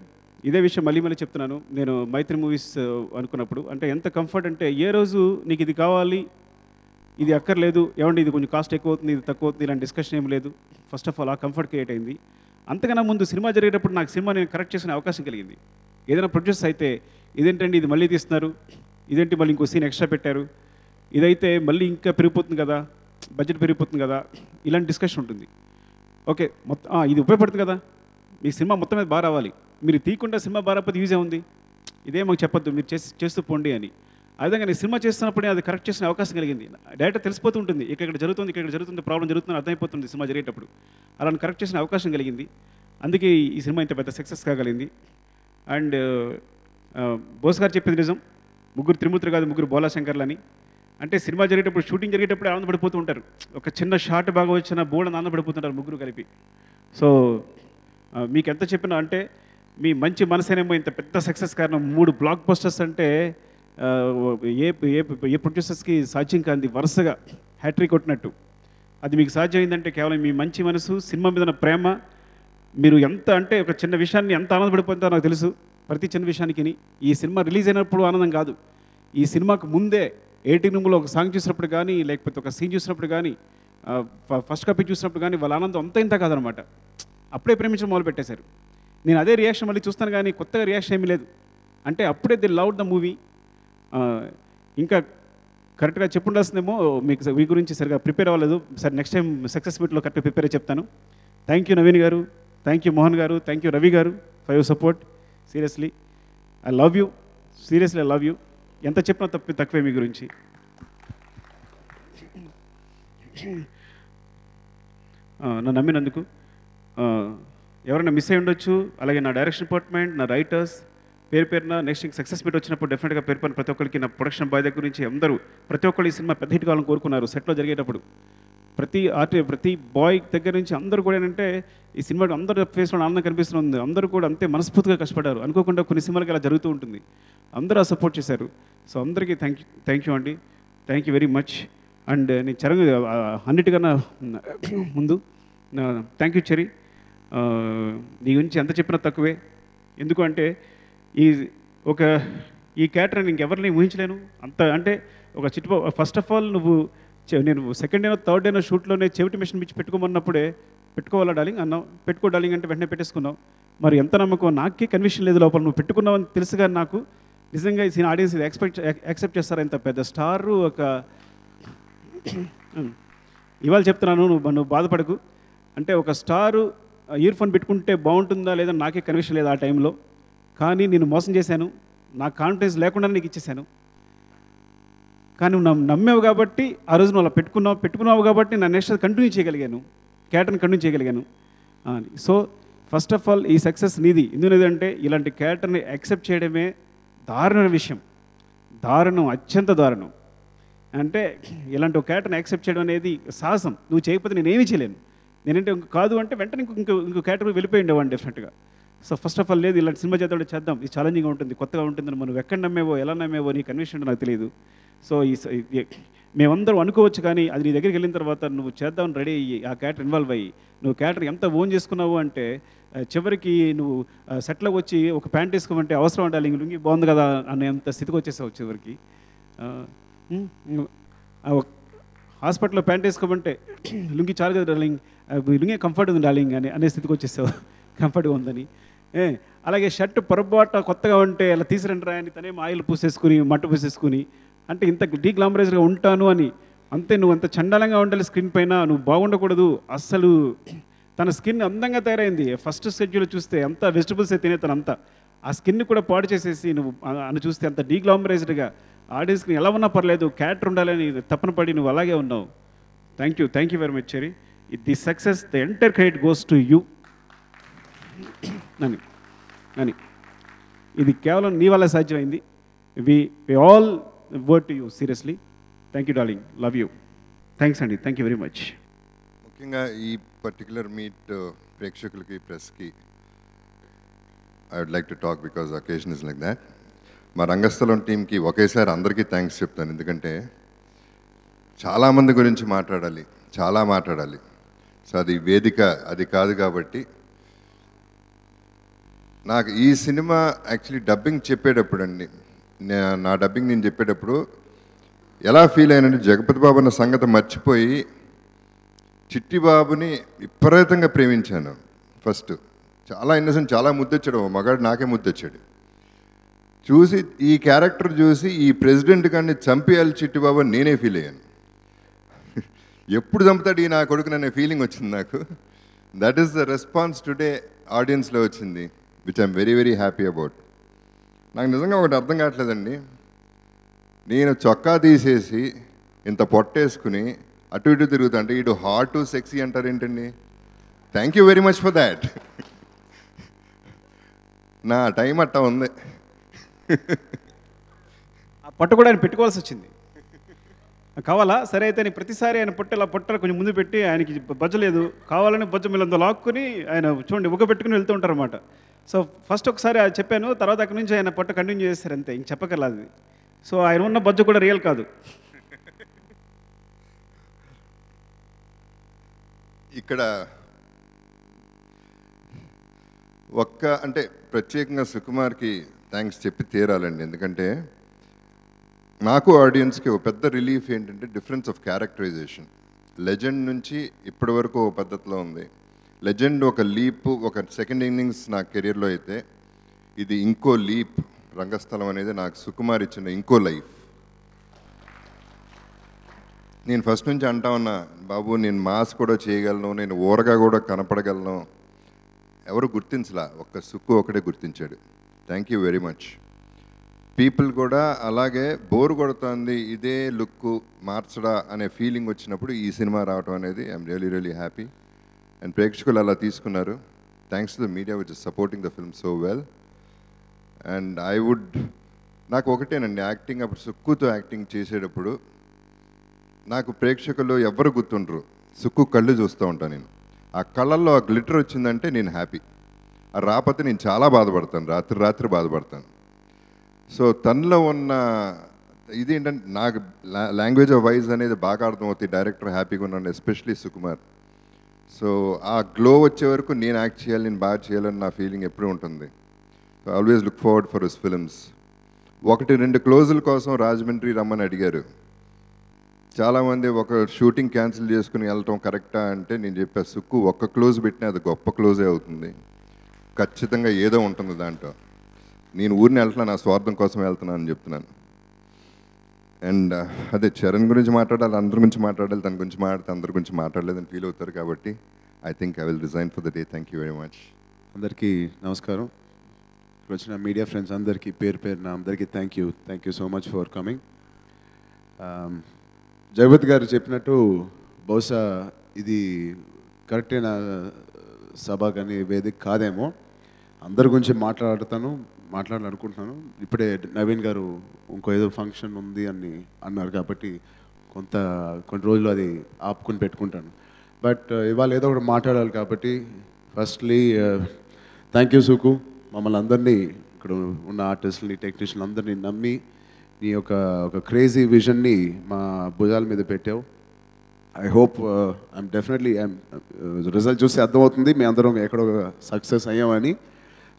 ఇదే విషయం మళ్ళీ చెప్తున్నాను. నేను మైత్రి మూవీస్ అనుకున్నప్పుడు అంటే ఎంత కంఫర్ట్ అంటే ఏ రోజు నీకు ఇది కావాలి ఇది అక్కర్లేదు, ఏమంటే ఇది కొంచెం కాస్ట్ ఎక్కువ అవుతుంది ఇది తక్కువ అవుతుంది ఇలాంటి డిస్కషన్ ఏం లేదు. ఫస్ట్ ఆఫ్ ఆల్ ఆ కంఫర్ట్ క్రియేట్ అయింది. అంతకన్నా ముందు సినిమా జరిగేటప్పుడు నాకు సినిమా నేను కరెక్ట్ చేసుకునే అవకాశం కలిగింది. ఏదైనా ప్రొడ్యూసర్స్ అయితే ఇదేంటండి ఇది మళ్ళీ తీస్తున్నారు, ఇదేంటి మళ్ళీ ఇంకో సీన్ ఎక్స్ట్రా పెట్టారు, ఇదైతే మళ్ళీ ఇంకా పెరిగిపోతుంది కదా, బడ్జెట్ పెరిగిపోతుంది కదా, ఇలాంటి డిస్కషన్ ఉంటుంది. ఓకే మొత్తం ఇది ఉపయోగపడుతుంది కదా, మీ సినిమా మొత్తం మీద బాగా రావాలి, మీరు తీయకుండా సినిమా బాగా రాకపోతే యూజ్ ఏముంది, ఇదే మాకు చెప్పొద్దు మీరు చేస్తూ పోండి అని. ఆ విధంగా నేను సినిమా చేస్తున్నప్పుడే అది కరెక్ట్ చేసిన అవకాశం కలిగింది. డైరెక్ట్ తెలిసిపోతూ ఉంటుంది ఇక్కడ జరుగుతుంది ప్రాబ్లం జరుగుతుంది అర్థమైపోతుంది సినిమా జరిగేటప్పుడు. అలా కరెక్ట్ చేసిన అవకాశం కలిగింది. అందుకే ఈ సినిమా ఇంత పెద్ద సక్సెస్ కాగలిగింది. అండ్ బోస్ గారు చెప్పేది నిజం, ముగ్గురు త్రిమూర్తులు కాదు ముగ్గురు బోలాశంకర్లు అని. అంటే సినిమా జరిగేటప్పుడు షూటింగ్ జరిగేటప్పుడు ఆనందపడిపోతూ ఉంటారు, ఒక చిన్న షాట్ బాగా వచ్చిన బోర్డు ఆనందపడిపోతుంటారు ముగ్గురు కలిపి. సో మీకు ఎంత చెప్పినా అంటే మీ మంచి మనసేనేమో ఇంత పెద్ద సక్సెస్ కారణం. 3 బ్లాక్ బస్టర్స్ అంటే ఏ ప్రొడ్యూసర్స్కి సాధ్యం కాంది, వరుసగా హ్యాట్రిక్ కొట్టినట్టు. అది మీకు సాధ్యమైందంటే కేవలం మీ మంచి మనసు, సినిమా మీద ఉన్న ప్రేమ. మీరు ఎంత అంటే ఒక చిన్న విషయాన్ని ఎంత ఆనందపడిపోతారో నాకు తెలుసు. ప్రతి చిన్న విషయానికి ఈ సినిమా రిలీజ్ అయినప్పుడు ఆనందం కాదు, ఈ సినిమాకు ముందే ఎడిటింగ్ రూమ్లో ఒక సాంగ్ చూసినప్పుడు కానీ, లేకపోతే ఒక సీన్ చూసినప్పుడు కానీ, ఫస్ట్ కాపీ చూసినప్పుడు కానీ వాళ్ళ ఆనందం అంత ఇంత కాదనమాట. అప్పుడే ప్రేమించడం మొదలు పెట్టేశారు. నేను అదే రియాక్షన్ మళ్ళీ చూస్తాను కానీ కొత్తగా రియాక్షన్ ఏమీ లేదు. అంటే అప్పుడే ది లవ్ ద మూవీ. ఇంకా కరెక్ట్గా చెప్పుండాల్సిందేమో, మీకు మీ గురించి సరిగా ప్రిపేర్ అవ్వలేదు. సరే నెక్స్ట్ టైం సక్సెస్ మీట్లో కరెక్ట్గా ప్రిపేర్ చెప్తాను. థ్యాంక్ యూ నవీన్ గారు, థ్యాంక్ యూ మోహన్ గారు, థ్యాంక్ యూ రవి గారు for your support. Seriously I love you, seriously I love you. ఎంత చెప్పినా తక్కువే మీ గురించి. నన్ను నమ్మినందుకు. ఎవరైనా మిస్ అయి ఉండొచ్చు, అలాగే నా డైరెక్షన్ డిపార్ట్మెంట్, నా రైటర్స్ పేరున నెక్స్ట్ సక్సెస్ మీట్ వచ్చినప్పుడు డెఫినెట్గా పేరుపైన ప్రతి ఒక్కరికి, నా ప్రొడక్షన్ బాయ్ దగ్గర నుంచి అందరూ ప్రతి ఒక్కరు ఈ సినిమా పెద్ద హిట్ కావాలని కోరుకున్నారు. సెట్లో జరిగేటప్పుడు ప్రతి బాయ్ దగ్గర నుంచి అందరూ కూడా ఏంటంటే ఈ సినిమా అందరూ ఫేస్లో ఆనందం కనిపిస్తుంది. అందరూ కూడా అంతే మనస్ఫూర్తిగా కష్టపడ్డారు. అనుకోకుండా కొన్ని సినిమాలకి అలా జరుగుతూ ఉంటుంది. అందరూ సపోర్ట్ చేశారు. సో అందరికీ థ్యాంక్ యూ అండి, thank you very much. And నేను చరణ్ అన్నిటికన్నా ముందు థ్యాంక్ యూ చెరి. నీ గురించి ఎంత చెప్పినా తక్కువే. ఎందుకంటే ఈ క్యారెక్టర్ ఇంకెవరిని ఊహించలేను. అంత అంటే ఒక ఫస్ట్ ఆఫ్ ఆల్ నేను సెకండ్ డేనో థర్డ్ డేనో షూట్లోనే చెవిటి మిషన్ పిచ్చి పెట్టుకోమన్నప్పుడే పెట్టుకోవాలా డార్లింగ్ అన్నావు. పెట్టుకో డార్లింగ్ అంటే వెంటనే పెట్టేసుకున్నావు. మరి ఎంత నమ్మకం, నాకే కన్విషన్ లేదు లోపల. నువ్వు పెట్టుకున్నావు అని తెలుసు కానీ నాకు నిజంగా ఈ ఆడియన్స్ ఇది యాక్సెప్ట్ చేస్తారా? ఇంత పెద్ద స్టారు ఇవాళ చెప్తున్నాను, నువ్వు బాధపడకు. అంటే ఒక స్టారు ఇయర్ ఫోన్ పెట్టుకుంటే బాగుంటుందా లేదా నాకే కన్విషన్ లేదు ఆ టైంలో. కానీ నేను మోసం చేశాను, నా కాన్ఫిడెన్స్ లేకుండా నీకు ఇచ్చేసాను. కానీ నువ్వు నమ్మావు కాబట్టి ఆ రోజు నువ్వు అలా పెట్టుకున్నావు కాబట్టి నా నెక్స్ట్ కంటిన్యూ చేయగలిగాను, క్యారెక్టర్ని కంటిన్యూ చేయగలిగాను. సో ఫస్ట్ ఆఫ్ ఆల్ ఈ సక్సెస్ నీది. ఎందుకంటే ఇలాంటి క్యారెక్టర్ని యాక్సెప్ట్ చేయడమే దారుణ విషయం, అత్యంత దారుణం. అంటే ఇలాంటి ఒక క్యారెక్టర్ని యాక్సెప్ట్ చేయడం అనేది సాహసం. నువ్వు చేయకపోతే నేనేమీ చేయలేను. నేనంటే కాదు అంటే వెంటనే ఇంకో క్యారెక్టర్ వెళ్ళిపోయి ఉండేవాడిని డెఫినెట్గా. సో ఫస్ట్ ఆఫ్ ఆల్ లేదు, ఇలాంటి సినిమా చేద్దాం, ఇది ఛాలెంజింగ్గా ఉంటుంది, కొత్తగా ఉంటుందని మనం ఎక్కడ నమ్మేవో ఎలా నమ్మేవో నీ కన్విషన్ నాకు తెలియదు. సో మేమందరం అనుకోవచ్చు కానీ అది నీ దగ్గరికి వెళ్ళిన తర్వాత నువ్వు చేద్దామని రెడీ అయ్యి ఆ క్యారెక్టర్ ఇన్వాల్వ్ అయ్యి నువ్వు క్యారెక్టర్ ఎంత ఓన్ చేసుకున్నావు అంటే చివరికి నువ్వు సెట్లో వచ్చి ఒక ప్యాంట్ వేసుకోమంటే అవసరం ఉండాలి, లుంగి బాగుంది కదా అనేంత స్థితికి వచ్చేసావు చివరికి. హాస్పిటల్లో ప్యాంట్ వేసుకోమంటే లుంగి చాలు కదా డార్లింగ్, లుంగి కంఫర్ట్ ఉంది డార్లింగ్ అనే స్థితికి వచ్చేసావు, కంఫర్ట్గా ఉందని. అలాగే షర్ట్ పొరపాటు కొత్తగా ఉంటే అలా తీసిరండి అని తనేం ఆయిల్ పూసేసుకుని మట్టు పూసేసుకుని అంటే ఇంత డీగ్లామరైజ్గా ఉంటాను అని. అంతే, నువ్వు అంత చండాలంగా ఉండాలి స్క్రీన్ పైన, నువ్వు బాగుండకూడదు అస్సలు. తన స్కిన్ అందంగా తయారైంది. ఫస్ట్ షెడ్యూల్ చూస్తే అంత వెజిటబుల్స్ తినే తనంతా ఆ స్కిన్ కూడా పాడు చేసేసి నువ్వు అని చూస్తే అంత డీగ్లామరైజ్డ్గా ఆడియన్స్కి ఎలా ఉన్నా పర్లేదు క్యారెక్టర్ ఉండాలని తప్పన పడి నువ్వు అలాగే ఉన్నావు. Thank you very much Cherry. The success the entire credit goes to you అని. ఇది కేవలం నీ వల్ల సాధ్యమైంది. We all word to you seriously. Thank you darling, love you. Thanks అండి, థ్యాంక్ యూ వెరీ మచ్. ముఖ్యంగా ఈ పర్టికులర్ మీట్ ప్రేక్షకులకి ప్రెస్కి I would like to talk because occasion is like that. మా రంగస్థలం టీంకి ఒకేసారి అందరికీ థ్యాంక్స్ చెప్తాను. ఎందుకంటే చాలామంది గురించి మాట్లాడాలి. సో అది వేదిక అది కాదు కాబట్టి నాకు ఈ సినిమా యాక్చువల్లీ డబ్బింగ్ చెప్పేటప్పుడు అండి, నా డబ్బింగ్ నేను చెప్పేటప్పుడు ఎలా ఫీల్ అయినంటే జగపతి బాబు అన్న సంగతి మర్చిపోయి చిట్టిబాబుని విపరీతంగా ప్రేమించాను. ఫస్ట్ చాలా ఇన్నసెంట్, చాలా ముద్దొచ్చాడు, మగాడు నాకే ముద్దొచ్చాడు. చూసి ఈ క్యారెక్టర్ చూసి ఈ ప్రెసిడెంట్ కానీ చంపేయాలి చిట్టిబాబు అని నేనే ఫీల్ అయ్యాను. ఎప్పుడు చంపుతాడు ఈ నా కొడుకుననే ఫీలింగ్ వచ్చింది నాకు. That is the response today ఆడియన్స్లో వచ్చింది, which I'm very very happy about. నాకు నిజంగా ఒకటి అర్థం కావట్లేదండి, నేను చొక్కా తీసేసి ఇంత పొట్టేసుకుని అటు ఇటు తిరుగుతా అంటే ఇటు హాట్ సెక్సీ అంటారు ఏంటండి? Thank you very much for that. నా టైం అట్టా ఉంది. ఆ పొట్ట కూడా ఆయన పెట్టుకోవాల్సి వచ్చింది. కావాలా సరే అయితే నేను ప్రతిసారి ఆయన పొట్టలు కొంచెం ముందు పెట్టి ఆయనకి బజ్జలేదు కావాలని బొజ్జ మిల్లంతో లాక్కుని ఆయన చూడండి ఉగ పెట్టుకుని వెళ్తూ ఉంటారు అనమాట. సో ఫస్ట్ ఒకసారి చెప్పాను, తర్వాత అక్కడి నుంచి ఆయన పొట్ట కంటిన్యూ చేస్తారు అంతే, ఇంక చెప్పగలదు. సో ఆయన ఉన్న బొజ్జ కూడా రియల్ కాదు. ఇక్కడ అంటే ప్రత్యేకంగా సుకుమార్కి థ్యాంక్స్ చెప్పి తీరాలండి. ఎందుకంటే నాకు ఆడియన్స్కి ఒక పెద్ద రిలీఫ్ ఏంటంటే డిఫరెన్స్ ఆఫ్ క్యారెక్టరైజేషన్. లెజెండ్ నుంచి ఇప్పటి వరకు ఒక పద్ధతిలో ఉంది. లెజెండ్ ఒక లీప్, ఒక సెకండ్ ఇన్నింగ్స్ నా కెరీర్లో అయితే ఇది ఇంకో లీప్. రంగస్థలం అనేది నాకు సుకుమార్ ఇచ్చిన ఇంకో లైఫ్. నేను ఫస్ట్ నుంచి అంటా ఉన్నా, బాబు నేను మాస్ కూడా చేయగలను, నేను ఊరగా కూడా కనపడగలను. ఎవరు గుర్తించలా, ఒక్క సుక్కు ఒకటే గుర్తించాడు. Thank you very much. People కూడా అలాగే బోర్ కొడుతుంది, ఇదే లుక్ మార్చడా అనే ఫీలింగ్ వచ్చినప్పుడు ఈ సినిమా రావడం అనేది I'm really really happy. And ప్రేక్షకులు అలా తీసుకున్నారు. Thanks to the media which is supporting the film so well. And నాకు ఒకటేనండి, యాక్టింగ్ అప్పుడు సుక్కుతో యాక్టింగ్ చేసేటప్పుడు నాకు ప్రేక్షకులు ఎవరు గుర్తుండ్రు, సుక్కు కళ్ళు చూస్తూ ఉంటాను నేను. ఆ కళ్ళల్లో ఆ గ్లిటర్ వచ్చిందంటే నేను హ్యాపీ. ఆ రాకపోతే నేను చాలా బాధపడతాను, రాత్రి బాధపడతాను. సో తనలో ఉన్న ఇదేంటంటే నాకు లాంగ్వేజ్ ఆఫ్ వైజ్ అనేది బాగా అర్థమవుతుంది. డైరెక్టర్ హ్యాపీగా ఉన్నాను, ఎస్పెషలీ సుకుమార్. సో ఆ గ్లో వచ్చే వరకు నేను యాక్ట్ చేయాలి, నేను బాగా చేయాలని నా ఫీలింగ్ ఎప్పుడూ ఉంటుంది. So always look forward for his films. 1-2 క్లోజుల కోసం రాజమండ్రి రమ్మని అడిగారు చాలామంది. ఒక షూటింగ్ క్యాన్సిల్ చేసుకుని వెళ్ళటం కరెక్టా అంటే నేను చెప్పా, సుక్కు ఒక్క క్లోజ్ పెట్టినా అది గొప్ప క్లోజే అవుతుంది. ఖచ్చితంగా ఏదో ఉంటుంది దాంట్లో. నేను ఊరిని వెళ్తున్నాను, నా స్వార్థం కోసం వెళ్తున్నాను అని చెప్తున్నాను. అండ్ అదే చరణ్ గురించి మాట్లాడాలి, అందరి గురించి మాట్లాడాలి, తన గురించి మాట్లాడితే అందరి గురించి మాట్లాడలేదని ఫీల్ అవుతారు. కాబట్టి I think I will resign for the day. Thank you very much. అందరికీ నమస్కారం. వచ్చిన మీడియా ఫ్రెండ్స్ అందరికీ పేరున అందరికీ thank you so much for coming. Jagapathi గారు చెప్పినట్టు బహుశా ఇది కరెక్టైన సభ కానీ వేదిక కాదేమో. అందరి గురించి మాట్లాడాలనుకుంటున్నాను. ఇప్పుడే నవీన్ గారు ఇంకో ఏదో ఫంక్షన్ ఉంది అని అన్నారు కాబట్టి కొన్ని రోజులు అది ఆపుకుని పెట్టుకుంటాను. బట్ ఇవాళ ఏదో ఒకటి మాట్లాడాలి కాబట్టి ఫస్ట్లీ థ్యాంక్ యూ సుకు. మమ్మల్ని అందరినీ ఇక్కడ ఉన్న ఆర్టిస్టులని టెక్నీషియన్ అందరినీ నమ్మి నీ ఒక క్రేజీ విజన్ని మా భుజాల మీద పెట్టావు. ఐ హోప్ డెఫినెట్లీ రిజల్ట్ చూస్తే అర్థమవుతుంది మీ అందరం ఎక్కడో సక్సెస్ అయ్యామని.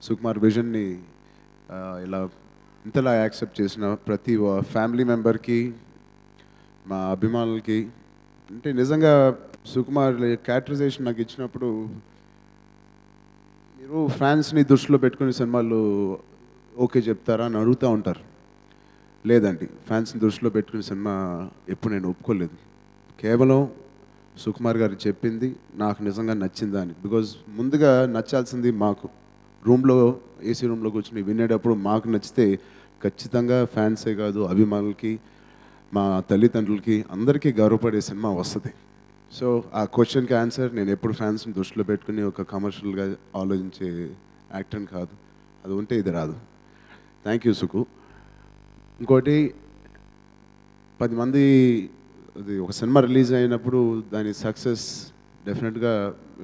సుకుమార్ విజన్ని ఇలా ఇంతలా యాక్సెప్ట్ చేసిన ప్రతి ఫ్యామిలీ మెంబర్కి, మా అభిమానులకి, అంటే నిజంగా సుకుమార్ క్యారెక్టరైజేషన్ నాకు ఇచ్చినప్పుడు మీరు ఫ్యాన్స్ని దృష్టిలో పెట్టుకుని సినిమాలు ఓకే చెప్తారా అని అడుగుతూ ఉంటారు. లేదండి, ఫ్యాన్స్ని దృష్టిలో పెట్టుకునే సినిమా ఎప్పుడు నేను ఒప్పుకోలేదు. కేవలం సుకుమార్ గారు చెప్పింది నాకు నిజంగా నచ్చిందా అని. బికాజ్ ముందుగా నచ్చాల్సింది మాకు రూమ్లో ఏసీ రూమ్లో కూర్చొని వినేటప్పుడు మాకు నచ్చితే ఖచ్చితంగా ఫ్యాన్సే కాదు అభిమానులకి, మా తల్లిదండ్రులకి అందరికీ గౌరవపడే సినిమా వస్తుంది. సో ఆ క్వశ్చన్కి ఆన్సర్ నేను ఎప్పుడు ఫ్యాన్స్ని దృష్టిలో పెట్టుకుని ఒక కమర్షియల్గా ఆలోచించే యాక్టర్ని కాదు. అది ఉంటే ఇది రాదు. Thank you Sukku. ఇంకోటి 10 మంది అది ఒక సినిమా రిలీజ్ అయినప్పుడు దాని సక్సెస్ డెఫినెట్గా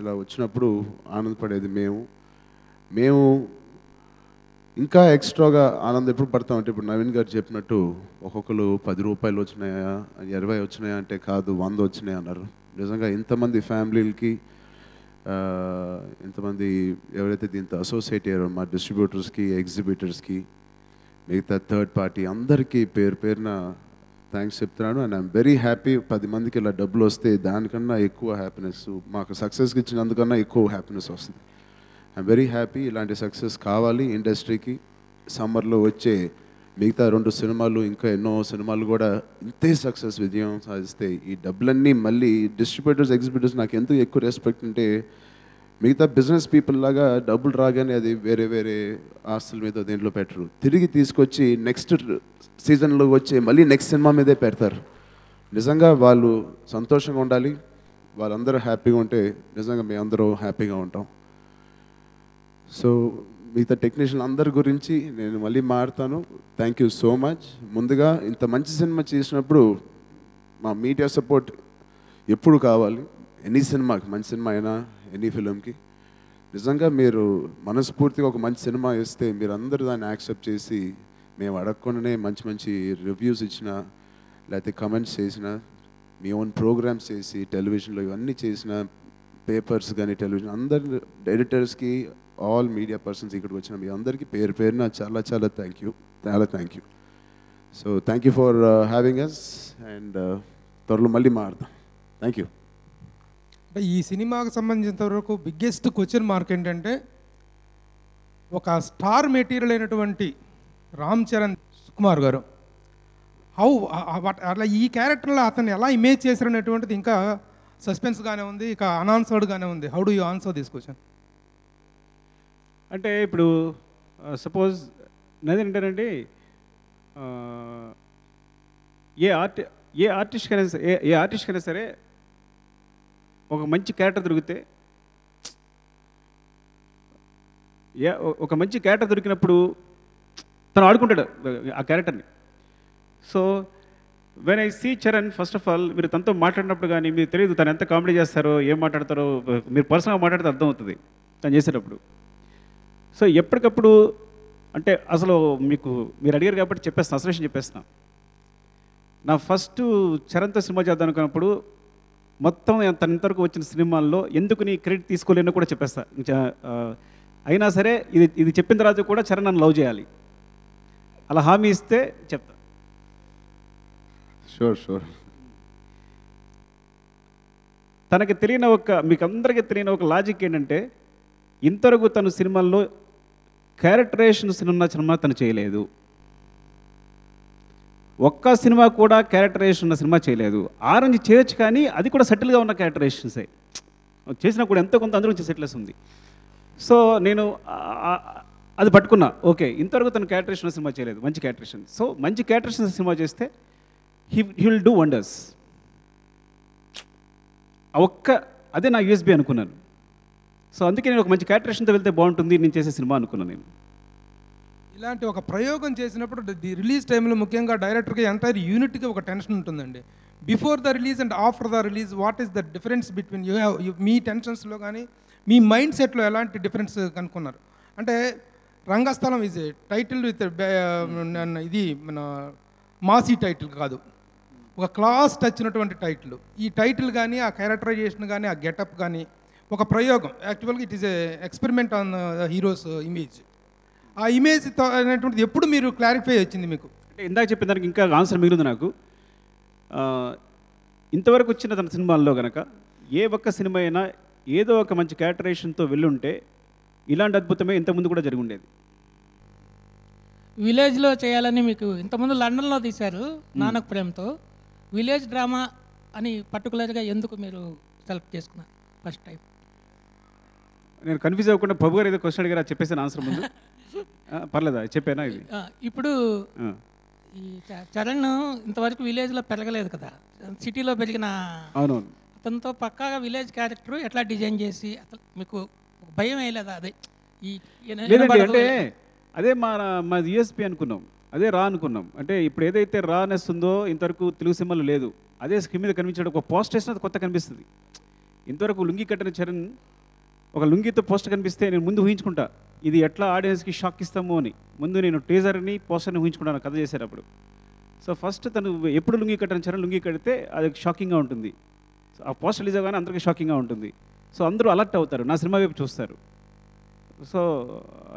ఇలా వచ్చినప్పుడు ఆనందపడేది మేము ఇంకా ఎక్స్ట్రాగా ఆనందం ఎప్పుడు పడతామంటే ఇప్పుడు నవీన్ గారు చెప్పినట్టు ఒక్కొక్కరు 10 రూపాయలు వచ్చినాయా 20 వచ్చినాయా అంటే కాదు 100 వచ్చినాయి అన్నారు. నిజంగా ఇంతమంది ఫ్యామిలీలకి ఇంతమంది ఎవరైతే దీంతో అసోసియేట్ అయ్యారో మా డిస్ట్రిబ్యూటర్స్కి, ఎగ్జిబిటర్స్కి, మిగతా థర్డ్ పార్టీ అందరికీ పేరున థ్యాంక్స్ చెప్తున్నాను. And I'm very happy. 10 మందికి ఇలా డబ్బులు వస్తే దానికన్నా ఎక్కువ హ్యాపీనెస్, మాకు సక్సెస్కి ఇచ్చినందుకన్నా ఎక్కువ హ్యాపీనెస్ వస్తుంది. I'm very happy. ఇలాంటి సక్సెస్ కావాలి ఇండస్ట్రీకి. సమ్మర్లో వచ్చే మిగతా 2 సినిమాలు ఇంకా ఎన్నో సినిమాలు కూడా ఇంతే సక్సెస్ విజయం సాధిస్తే ఈ డబ్బులన్నీ మళ్ళీ డిస్ట్రిబ్యూటర్స్, ఎగ్జిబిటర్స్ నాకు ఎందుకు ఎక్కువ రెస్పెక్ట్ అంటే మిగతా బిజినెస్ పీపుల్ లాగా డబ్బులు రాగానే అది వేరే ఆస్తుల మీద దేంట్లో పెట్టరు. తిరిగి తీసుకొచ్చి నెక్స్ట్ సీజన్లో వచ్చే మళ్ళీ నెక్స్ట్ సినిమా మీదే పెడతారు. నిజంగా వాళ్ళు సంతోషంగా ఉండాలి. వాళ్ళందరూ హ్యాపీగా ఉంటే నిజంగా మేము అందరూ హ్యాపీగా ఉంటాం. సో మిగతా టెక్నీషియన్ అందరి గురించి నేను మళ్ళీ మాట్లాడతాను. Thank you so much. ముందుగా ఇంత మంచి సినిమా చేసినప్పుడు మా మీడియా సపోర్ట్ ఎప్పుడు కావాలి. ఎనీ సినిమాకి, మంచి సినిమా అయినా ఎనీ ఫిలింకి నిజంగా మీరు మనస్ఫూర్తిగా ఒక మంచి సినిమా ఇస్తే మీరు అందరూ దాన్ని యాక్సెప్ట్ చేసి మేము అడగకుండానే మంచి రివ్యూస్ ఇచ్చిన, లేకపోతే కమెంట్స్ చేసిన, మీ ఓన్ ప్రోగ్రామ్స్ చేసి టెలివిజన్లో ఇవన్నీ చేసిన పేపర్స్ కానీ టెలివిజన్ అందరి ఎడిటర్స్కి ఆల్ మీడియా పర్సన్స్ ఇక్కడికి వచ్చిన మీ అందరికీ పేరు పేరున చాలా చాలా thank you. So thank you for having us and త్వరలో మళ్ళీ మారుదాం. Thank you. ఈ సినిమాకు సంబంధించినంత వరకు బిగ్గెస్ట్ క్వశ్చన్ మార్క్ ఏంటంటే ఒక స్టార్ మెటీరియల్ అయినటువంటి రామ్ చరణ్ సుకుమార్ గారు అట్లా ఈ క్యారెక్టర్లో అతను ఎలా ఇమేజ్ చేశారనేటువంటిది ఇంకా సస్పెన్స్గానే ఉంది, ఇక అనాన్సర్డ్గానే ఉంది. How do you answer this question? అంటే ఇప్పుడు సపోజ్ నేనేంటానండి, ఏ ఆర్టిస్ట్కైనా సరే ఒక మంచి క్యారెక్టర్ దొరికితే, ఒక మంచి క్యారెక్టర్ దొరికినప్పుడు తను ఆడుకుంటాడు ఆ క్యారెక్టర్ని. So when I see Charan, first of all మీరు తనతో మాట్లాడినప్పుడు కానీ మీకు తెలియదు తను ఎంత కామెడీ చేస్తారో, ఏం మాట్లాడతారో, మీరు పర్సనల్గా మాట్లాడితే అర్థమవుతుంది తను చేసేటప్పుడు. సో ఎప్పటికప్పుడు అంటే అసలు మీరు అడిగారు కాబట్టి చెప్పేస్తాను, అసలు విషయం చెప్పేస్తాను. నా ఫస్ట్ చరణ్తో సినిమా చేద్దాం అనుకున్నప్పుడు మొత్తం తన ఇంతవరకు వచ్చిన సినిమాల్లో ఎందుకు నీ క్రెడిట్ తీసుకోలేనో కూడా చెప్పేస్తా. అయినా సరే ఇది చెప్పిన తర్వాత కూడా చరణ్ నన్ను లవ్ చేయాలి, అలా హామీ ఇస్తే చెప్తా. షూర్. తనకి తెలియని మీకు అందరికీ తెలియని ఒక లాజిక్ ఏంటంటే, ఇంతవరకు తను సినిమాల్లో క్యారెక్టరేషన్స్ ఉన్న సినిమా తను చేయలేదు. ఒక్క సినిమా కూడా క్యారెక్టరేషన్ ఉన్న సినిమా చేయలేదు. ఆరెంజ్ చేయొచ్చు కానీ అది కూడా సెటిల్గా ఉన్న క్యారెక్టరేషన్సే చేసినా కూడా ఎంతో కొంత అందులో సెటిల్స్ ఉంది. సో నేను అది పట్టుకున్నా. ఓకే, ఇంతవరకు తను క్యారెక్టరేషన్ సినిమా చేయలేదు, మంచి క్యారెక్టరేషన్. సో మంచి క్యారెక్టరేషన్ సినిమా చేస్తే హీ విల్ డూ వండర్స్. అదే నా యూఎస్బీ అనుకున్నాను. సో అందుకే నేను ఒక మంచి క్యారెక్టరేషన్తో వెళ్తే బాగుంటుంది నేను చేసే సినిమా అనుకున్నాను. నేను ఇలాంటి ఒక ప్రయోగం చేసినప్పుడు రిలీజ్ టైంలో ముఖ్యంగా డైరెక్టర్కి ఎంటైర్ యూనిట్కి ఒక టెన్షన్ ఉంటుందండి. Before the release and after the release what is the difference between మీ టెన్షన్స్లో కానీ మీ మైండ్ సెట్లో ఎలాంటి డిఫరెన్స్ కనుక్కున్నారు? అంటే Rangasthalam is a title with ఇది మన మాసీ టైటిల్ కాదు, ఒక క్లాస్ టచ్ ఉన్నటువంటి టైటిల్. ఈ టైటిల్ కానీ ఆ క్యారెక్టరైజేషన్ కానీ ఆ గెటప్ కానీ ఒక ప్రయోగం. యాక్చువల్గా it is a experiment on heroes image. ఆ ఇమేజ్ అనేటువంటిది ఎప్పుడు మీరు క్లారిఫై వచ్చింది మీకు? అంటే ఇందాక చెప్పిన దానికి ఇంకా ఆన్సర్ మిగిలింది నాకు. ఇంతవరకు వచ్చిన తన సినిమాల్లో కనుక ఏ ఒక్క సినిమా అయినా ఏదో ఒక మంచి క్యారెక్టరేషన్తో వెళ్ళుంటే ఇలాంటి అద్భుతమే ఇంతకుముందు కూడా జరిగి ఉండేది. విలేజ్లో చేయాలని మీకు ఇంతకుముందు లండన్లో తీశారు నానక్ ప్రేమ్తో. విలేజ్ డ్రామా అని పర్టికులర్గా ఎందుకు మీరు సెలెక్ట్ చేసుకున్నారు ఫస్ట్ టైం? నేను కన్ఫ్యూజ్ అవ్వకుండా ప్రభు గారు ఏదో క్వశ్చన్ అడిగారు, చెప్పేసాను ఆన్సర్ ముందు. పర్లేదా చెప్పానా? ఇది ఇప్పుడు ఈ చరణ్ ఇంతవరకు విలేజ్లో పెరగలేదు కదా, సిటీలో పెరిగిన. అవునవును. అతనితో పక్కాగా విలేజ్ క్యారెక్టర్ ఎట్లా డిజైన్ చేసి అసలు మీకు భయం వేయలేదా? అదే అంటే అదే మా యూఎస్పీ అనుకున్నాం, అదే రా అనుకున్నాం. అంటే ఇప్పుడు ఏదైతే రానెస్ ఉందో ఇంతవరకు తెలుగు సినిమాలో లేదు, అదే స్క్రీన్ మీద కనిపించడం. ఒక పోస్ట్ వేసిన అది కొత్త కనిపిస్తుంది. ఇంతవరకు లుంగి కట్టిన చరణ్ ఒక లుంగితో పోస్టర్ కనిపిస్తే నేను ముందు ఊహించుకుంటా ఇది ఎట్లా ఆడియన్స్కి షాక్ ఇస్తామో అని. ముందు నేను టీజర్ని పోస్టర్ని ఊహించుకుంటాను కథ చేసేటప్పుడు. సో ఫస్ట్ తను ఎప్పుడు లుంగి కట్టిన చరణ్ లుంగి కడితే అది షాకింగ్గా ఉంటుంది. సో ఆ పోస్టర్ రిలీజ్ అవ్వగానే అందరికీ షాకింగ్గా ఉంటుంది. సో అందరూ అలర్ట్ అవుతారు, నా సినిమా వైపు చూస్తారు. సో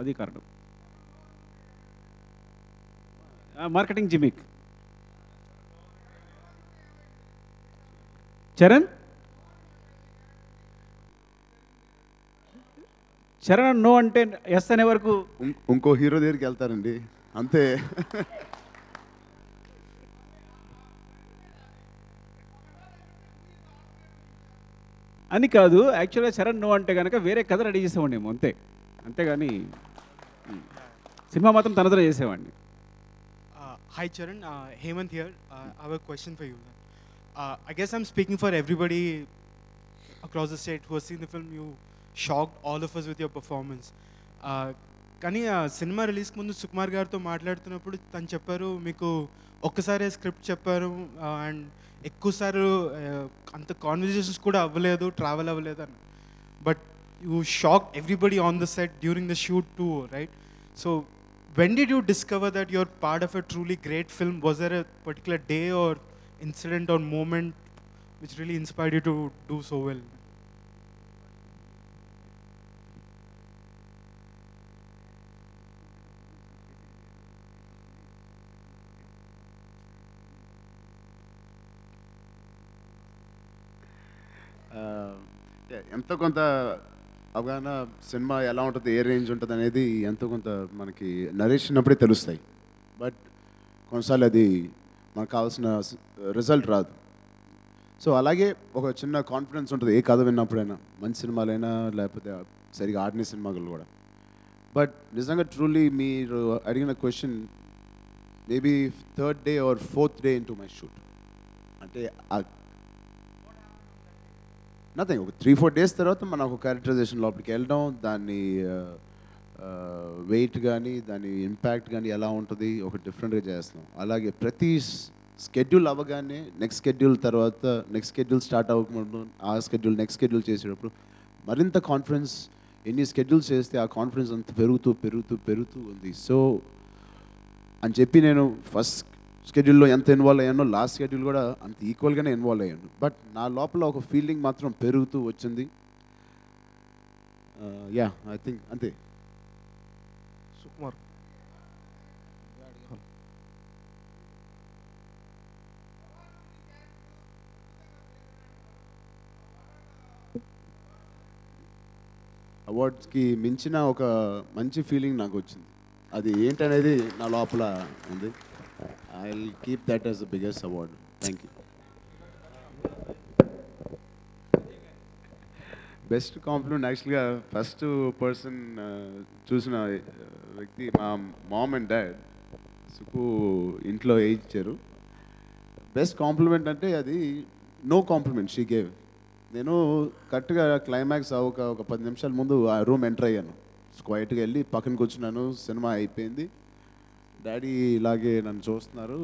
అది కారణం. మార్కెటింగ్ జిమిక్ చరణ్ నో అంటే ఎస్ అనే వరకు ఇంకో హీరో దగ్గరికి వెళ్తారండి అంతే. అని కాదు, యాక్చువల్గా చరణ్ నో అంటే కనుక వేరే కథ రెడీ చేసేవాడినేమో అంతే. అంతేగాని సినిమా మాత్రం తనదర చేసేవాడిని. Hi Charan, Hemant here. I have a question for you. I guess I'm speaking for everybody across the state who has seen the film. You shocked all of us with your performance. కానీ cinema రిలీజ్కి ముందు సుకుమార్ గారితో మాట్లాడుతున్నప్పుడు తను చెప్పారు మీకు ఒక్కసారే script చెప్పారు అండ్ ఎక్కువసార్లు అంత కాన్వర్జేషన్స్ కూడా అవ్వలేదు, ట్రావెల్ అవ్వలేదు అని. But you shock everybody on the set during the shoot two, right? So when did you discover that you're part of a truly great film? Was there a particular day or incident or moment which really inspired you to do so well? ఎంతో కొంత అవగాహన cinema ఎలా ఉంటుంది, ఏ range ఉంటుంది అనేది ఎంతో కొంత మనకి నరేషినప్పుడే తెలుస్తాయి. బట్ కొన్నిసార్లు అది మనకు కావాల్సిన రిజల్ట్ రాదు. సో అలాగే ఒక చిన్న కాన్ఫిడెన్స్ ఉంటుంది ఏ కథ విన్నప్పుడైనా, మంచి సినిమాలైనా లేకపోతే సరిగా ఆడిన సినిమాలు కూడా. బట్ నిజంగా ట్రూలీ మీరు అడిగిన question maybe 3rd day or 4th day into my shoot. అంటే నథింగ్, ఒక 3-4 days తర్వాత మనం ఒక క్యారెక్టరైజేషన్ లోపలికి వెళ్ళడం, దాన్ని వెయిట్ కానీ దాని ఇంపాక్ట్ కానీ ఎలా ఉంటుంది ఒక డిఫరెంట్గా చేస్తాం. అలాగే ప్రతి స్కెడ్యూల్ అవ్వగానే నెక్స్ట్ స్కెడ్యూల్ తర్వాత నెక్స్ట్ స్కెడ్యూల్ స్టార్ట్ అవ్వకముందు ఆ స్కెడ్యూల్ నెక్స్ట్ స్కెడ్యూల్ చేసేటప్పుడు మరింత కాన్ఫిడెన్స్, ఎన్ని స్కెడ్యూల్స్ చేస్తే ఆ కాన్ఫిడెన్స్ అంత పెరుగుతూ పెరుగుతూ పెరుగుతూ ఉంది. సో అని చెప్పి నేను ఫస్ట్ స్కెడ్యూల్లో ఎంత ఇన్వాల్వ్ అయ్యానో లాస్ట్ స్కెడ్యూల్ కూడా అంత ఈక్వల్గానే ఇన్వాల్వ్ అయ్యాను. బట్ నా లోపల ఒక ఫీలింగ్ మాత్రం పెరుగుతూ వచ్చింది. యా, ఐ థింక్ అంతే. సుకుమార్ అవార్డ్స్కి మించిన ఒక మంచి ఫీలింగ్ నాకు వచ్చింది. అది ఏంటనేది నా లోపల ఉంది. I will keep that as the biggest award. Thank you. Best compliment యాక్చువల్గా ఫస్ట్ పర్సన్ చూసిన వ్యక్తి మా మామ్ అండ్ డాడ్. సుకు ఇంట్లో ఇచ్చారు. బెస్ట్ కాంప్లిమెంట్ అంటే అది నో కాంప్లిమెంట్ షీ గేవ్. నేను కరెక్ట్గా క్లైమాక్స్ ఒక 10 నిమిషాల ముందు ఆ రూమ్ ఎంటర్ అయ్యాను. క్వైట్గా వెళ్ళి పక్కన కూర్చున్నాను. సినిమా అయిపోయింది. డాడీ ఇలాగే నన్ను చూస్తున్నారు.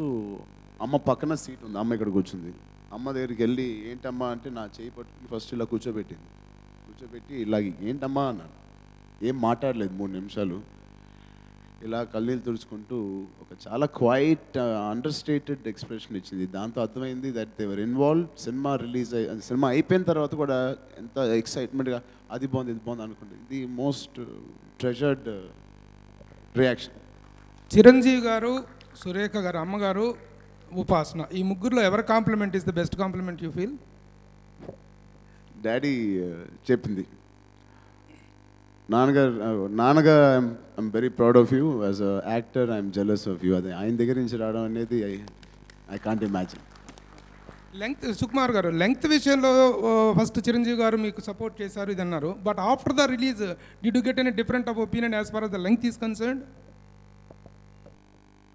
అమ్మ పక్కన సీట్ ఉంది, అమ్మ ఇక్కడ కూర్చుంది. అమ్మ దగ్గరికి వెళ్ళి ఏంటమ్మా అంటే నా చేయి పట్టుకుని ఫస్ట్ ఇలా కూర్చోబెట్టింది. కూర్చోబెట్టి ఇలాగే ఏంటమ్మా అన్నాను. ఏం మాట్లాడలేదు 3 నిమిషాలు. ఇలా కన్నీళ్ళు తుడుచుకుంటూ ఒక చాలా క్వైట్ అండర్స్టేటెడ్ ఎక్స్ప్రెషన్ ఇచ్చింది. దాంతో అర్థమైంది that they were involve. Cinema అయిపోయిన తర్వాత కూడా ఎంత ఎక్సైట్మెంట్గా అది బాగుంది ఇది బాగుంది అనుకుంటుంది. ఇది మోస్ట్ ట్రెజర్డ్ రియాక్షన్. చిరంజీవి గారు, సురేఖ గారు, అమ్మగారు, ఉపాసన, ఈ ముగ్గురులో ఎవరి compliment is the best compliment you feel? Daddy చెప్పింది. నాన్నగారు I'm very proud of you. As a actor I'm jealous of you. అది ఆయన దగ్గర నుంచి రావడం అనేది I can't imagine. Length, Sukumar garu, length విషయంలో ఫస్ట్ చిరంజీవి గారు మీకు సపోర్ట్ చేశారు ఇది అన్నారు. But after the release did you get any different of opinion as far as the length is concerned?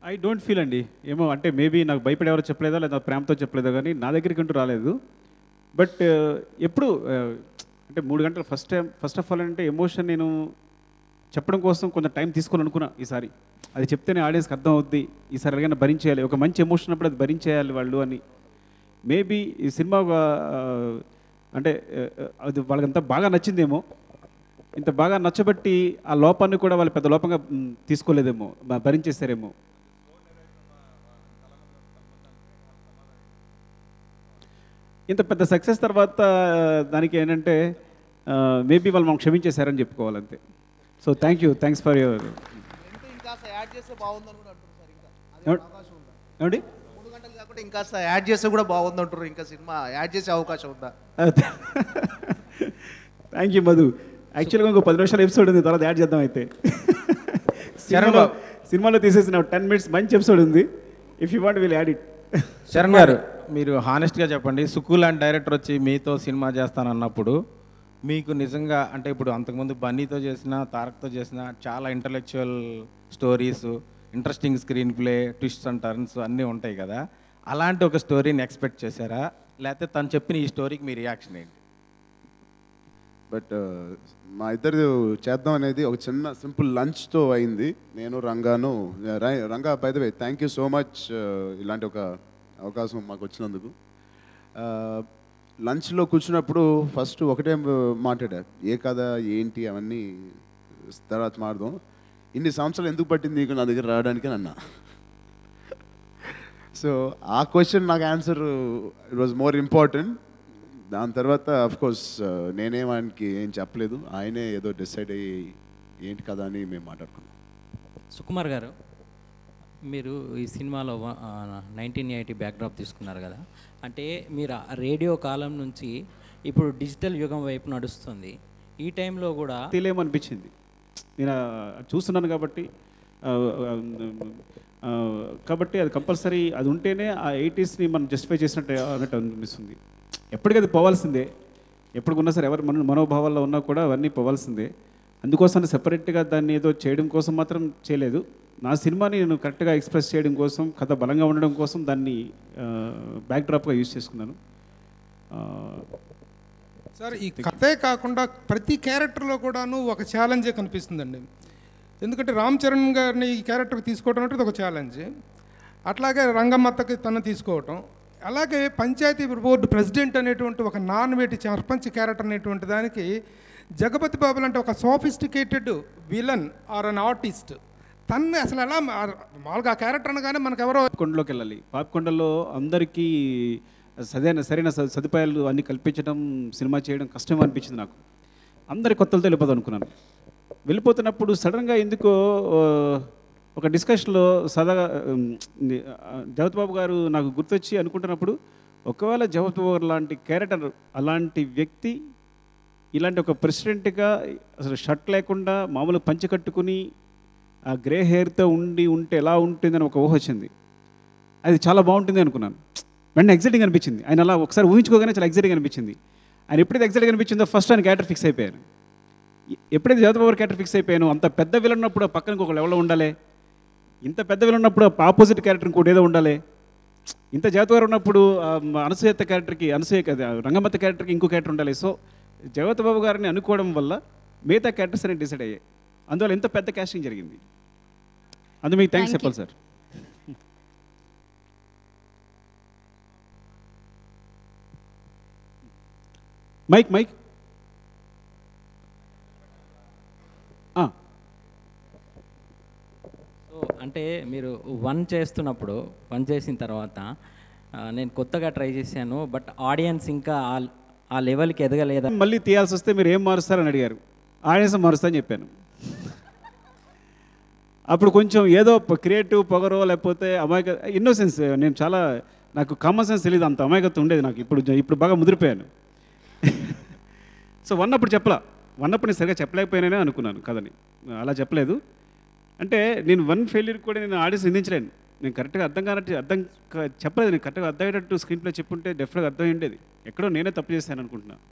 I don't feel అండి. ఏమో అంటే మేబీ నాకు భయపడి ఎవరో చెప్పలేదా లేదా ప్రేమతో చెప్పలేదా కానీ నా దగ్గరికి అంటూ రాలేదు. బట్ ఎప్పుడు అంటే 3 గంటలు ఫస్ట్ ఆఫ్ ఆల్ అంటే ఎమోషన్ నేను చెప్పడం కోసం కొంచెం టైం తీసుకోవాలనుకున్నా. ఈసారి అది చెప్తేనే ఆడియన్స్కి అర్థం అవుద్ది. ఈసారి ఎలాగైనా భరించేయాలి, ఒక మంచి ఎమోషన్ అప్పుడు అది భరించేయాలి వాళ్ళు అని. మేబీ ఈ సినిమా అంటే అది వాళ్ళకంతా బాగా నచ్చిందేమో. ఇంత బాగా నచ్చబట్టి ఆ లోపాన్ని కూడా వాళ్ళు పెద్ద లోపంగా తీసుకోలేదేమో, భరించేస్తారేమో. ఇంత పెద్ద సక్సెస్ తర్వాత దానికి ఏంటంటే మేబీ వాళ్ళు మనం క్షమించేశారని చెప్పుకోవాలంతే. So thanks for your. ఏమండి 3 గంటలు కాకుండా ఇంకా యాడ్ చేస్తే కూడా బాగుంది అంటారు. ఇంకా సినిమా యాడ్ చేసే అవకాశం ఉందా? Thank you Madhu. యాక్చువల్గా ఇంకో 10 నిమిషాల ఎపిసోడ్ ఉంది, తర్వాత యాడ్ చేద్దాం. అయితే సినిమాలో తీసేసిన 10 minutes మంచి ఎపిసోడ్ ఉంది. If you want will add it. Sharan garu, మీరు హానెస్ట్గా చెప్పండి, సుకు లాంటి డైరెక్టర్ వచ్చి మీతో సినిమా చేస్తానన్నప్పుడు మీకు నిజంగా అంటే ఇప్పుడు అంతకుముందు బన్నీతో చేసిన, తారక్తో చేసిన చాలా intellectual stories, interesting screen play, twists and turns అన్నీ ఉంటాయి కదా, అలాంటి ఒక స్టోరీని ఎక్స్పెక్ట్ చేశారా? లేకపోతే తను చెప్పిన ఈ స్టోరీకి మీ రియాక్షన్ ఏంటి? బట్ మా ఇద్దరు చేద్దాం అనేది ఒక చిన్న సింపుల్ లంచ్తో అయింది. నేను Ranga by the way thank you so much ఇలాంటి ఒక అవకాశం మాకు వచ్చినందుకు. లంచ్లో కూర్చున్నప్పుడు ఫస్ట్ ఒకటే మాట్లాడా, ఏ కథ ఏంటి అవన్నీ తర్వాత మాడదాం. ఇన్ని సంవత్సరాలు ఎందుకు పట్టింది నీకు నా దగ్గర రావడానికి అన్నా. సో ఆ క్వశ్చన్ నాకు answer it was more important. దాని తర్వాత అఫ్కోర్స్ నేనేం ఆయనకి ఏం చెప్పలేదు, ఆయనే ఏదో డిసైడ్ అయ్యి ఏంటి కదా అని మేము మాట్లాడుకున్నాం. సుకుమార్ గారు, మీరు ఈ సినిమాలో 1980 బ్యాక్డ్రాప్ తీసుకున్నారు కదా, అంటే మీరు ఆ రేడియో కాలం నుంచి ఇప్పుడు డిజిటల్ యుగం వైపు నడుస్తుంది. ఈ టైంలో కూడా తెలియమనిపించింది. నేను చూస్తున్నాను కాబట్టి అది కంపల్సరీ అది ఉంటేనే ఆ 80స్ని మనం జస్టిఫై చేసినట్టు అన్నట్టు అనిపిస్తుంది. ఎప్పటికీ పోవాల్సిందే, ఎప్పటికున్నా సరే ఎవరి మనోభావాల్లో ఉన్నా కూడా అవన్నీ పోవాల్సిందే. అందుకోసం సెపరేట్గా దాన్ని ఏదో చేయడం కోసం మాత్రం చేయలేదు. నా సినిమాని నేను కరెక్ట్గా ఎక్స్ప్రెస్ చేయడం కోసం, కథ బలంగా ఉండడం కోసం దాన్ని బ్యాక్డ్రాప్గా యూజ్ చేసుకున్నాను. సార్, ఈ కథే కాకుండా ప్రతి క్యారెక్టర్లో కూడాను ఒక ఛాలెంజే కనిపిస్తుందండి. ఎందుకంటే రామ్ చరణ్ గారిని ఈ క్యారెక్టర్కి తీసుకోవడం అంటే ఒక ఛాలెంజ్, అట్లాగే రంగమ్మత్తకి తను తీసుకోవటం, అలాగే పంచాయతీ బోర్డు ప్రెసిడెంట్ అనేటువంటి ఒక నాన్ వేటి సర్పంచ్ క్యారెక్టర్ అనేటువంటి దానికి జగపతి బాబు అంటే ఒక sophisticated villain or an artist, తను అసలు ఎలా మామూలుగా ఆ క్యారెక్టర్ అనగానే మనకు ఎవరో కొండలోకి వెళ్ళాలి. పాపికొండలో అందరికీ సరైన సదుపాయాలు అన్నీ కల్పించడం, సినిమా చేయడం కష్టం అనిపించింది నాకు. అందరి కొత్తలతో వెళ్ళిపోదాం అనుకున్నాను. వెళ్ళిపోతున్నప్పుడు సడన్గా ఎందుకో ఒక డిస్కషన్లో సదాగా జగపతి బాబు గారు నాకు గుర్తొచ్చి అనుకుంటున్నప్పుడు, ఒకవేళ జగపతి బాబు గారు లాంటి క్యారెక్టర్, అలాంటి వ్యక్తి ఇలాంటి ఒక ప్రెసిడెంట్గా అసలు షర్ట్ లేకుండా మామూలు పంచె కట్టుకుని ఆ గ్రే హెయిర్తో ఉంటే ఎలా ఉంటుందని ఒక ఊహ వచ్చింది. అది చాలా బాగుంటుంది అనుకున్నాను. వెంటనే ఎగ్జైటింగ్ అనిపించింది. ఆయన అలా ఒకసారి ఊహించుకోగానే చాలా ఎగ్జైటింగ్ అనిపించింది. ఆయన ఎప్పుడైతే ఎగ్జైటింగ్ అనిపించిందో ఫస్ట్ ఆయన క్యారెక్టర్ ఫిక్స్ అయిపోయాను. ఎప్పుడైతే జగపతి బాబు క్యారెక్టర్ ఫిక్స్ అయిపోయాను, అంత పెద్ద విలన్ ఉన్నప్పుడు పక్కన ఒక లెవెల్లో ఉండాలి, ఇంత పెద్ద విలన్ ఉన్నప్పుడు ఆపోజిట్ క్యారెక్టర్ ఇంకోటి ఏదో ఉండాలి, ఇంత జగపతి గారు ఉన్నప్పుడు అనసూయ క్యారెక్టర్కి రంగమ్మత్త క్యారెక్టర్కి ఇంకో క్యారెక్టర్ ఉండాలి. సో జగపతి బాబు గారిని అనుకోవడం వల్ల మిగతా క్యారెక్టర్స్ అనేవి డిసైడ్ అయ్యాయి. అందువల్ల ఎంత పెద్ద కాస్టింగ్ జరిగింది. అందుకు మీకు థ్యాంక్స్ చెప్పాలి సార్. మైక్ సో అంటే మీరు 1 చేస్తున్నప్పుడు, 1 చేసిన తర్వాత నేను కొత్తగా ట్రై చేశాను, బట్ ఆడియన్స్ ఇంకా ఆ లెవెల్కి ఎదగలేదా? మళ్ళీ తీయాల్సి వస్తే మీరు ఏం మారుస్తారని అడిగారు. ఆడియన్స్ మారుస్తా అని చెప్పాను. అప్పుడు కొంచెం ఏదో క్రియేటివ్ పొగరో లేకపోతే అమాయక ఇన్నోసెన్స్, నేను చాలా నాకు కామన్ సెన్స్ తెలియదు, అంత అమాయకత్వం ఉండేది నాకు. ఇప్పుడు బాగా ముదిరిపోయాను. సో 1 అప్పుడు చెప్పలా, 1 అప్పుడు నేను సరిగా చెప్పలేకపోయాననే అనుకున్నాను కథని. అలా చెప్పలేదు. అంటే నేను 1 ఫెయిల్యూర్ కూడా నేను ఆడియన్స్ నిందించలేను. నేను కరెక్ట్గా చెప్పలేదు. నేను కరెక్ట్గా అర్థమయ్యేటట్టు స్క్రీన్ ప్లే చెప్పుంటే డెఫినెట్గా అర్థమై ఉండేది. ఎక్కడో నేనే తప్పు చేశాను అనుకుంటున్నాను.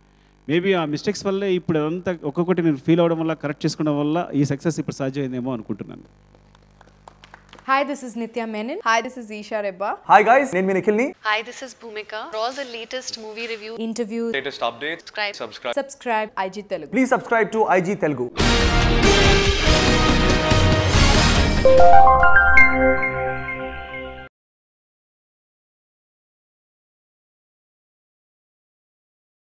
మేబీ ఆ మిస్టేక్స్ వల్లే ఇప్పుడు అదంతా ఒక్కొక్కటి నేను ఫీల్ అవ్వడం వల్ల, కరెక్ట్ చేసుకోవడం వల్ల ఈ సక్సెస్ ఇప్పుడు సాధ్యమైందేమో అనుకుంటున్నాను. Hi, this is Nitya Menon. Hi, this is Isha Rebba. Hi guys, నేను మీ నిఖిల్ని. Hi, this is Bhumika. For all the latest movie review, interviews, latest updates, subscribe IG Telugu. Please subscribe to IG Telugu.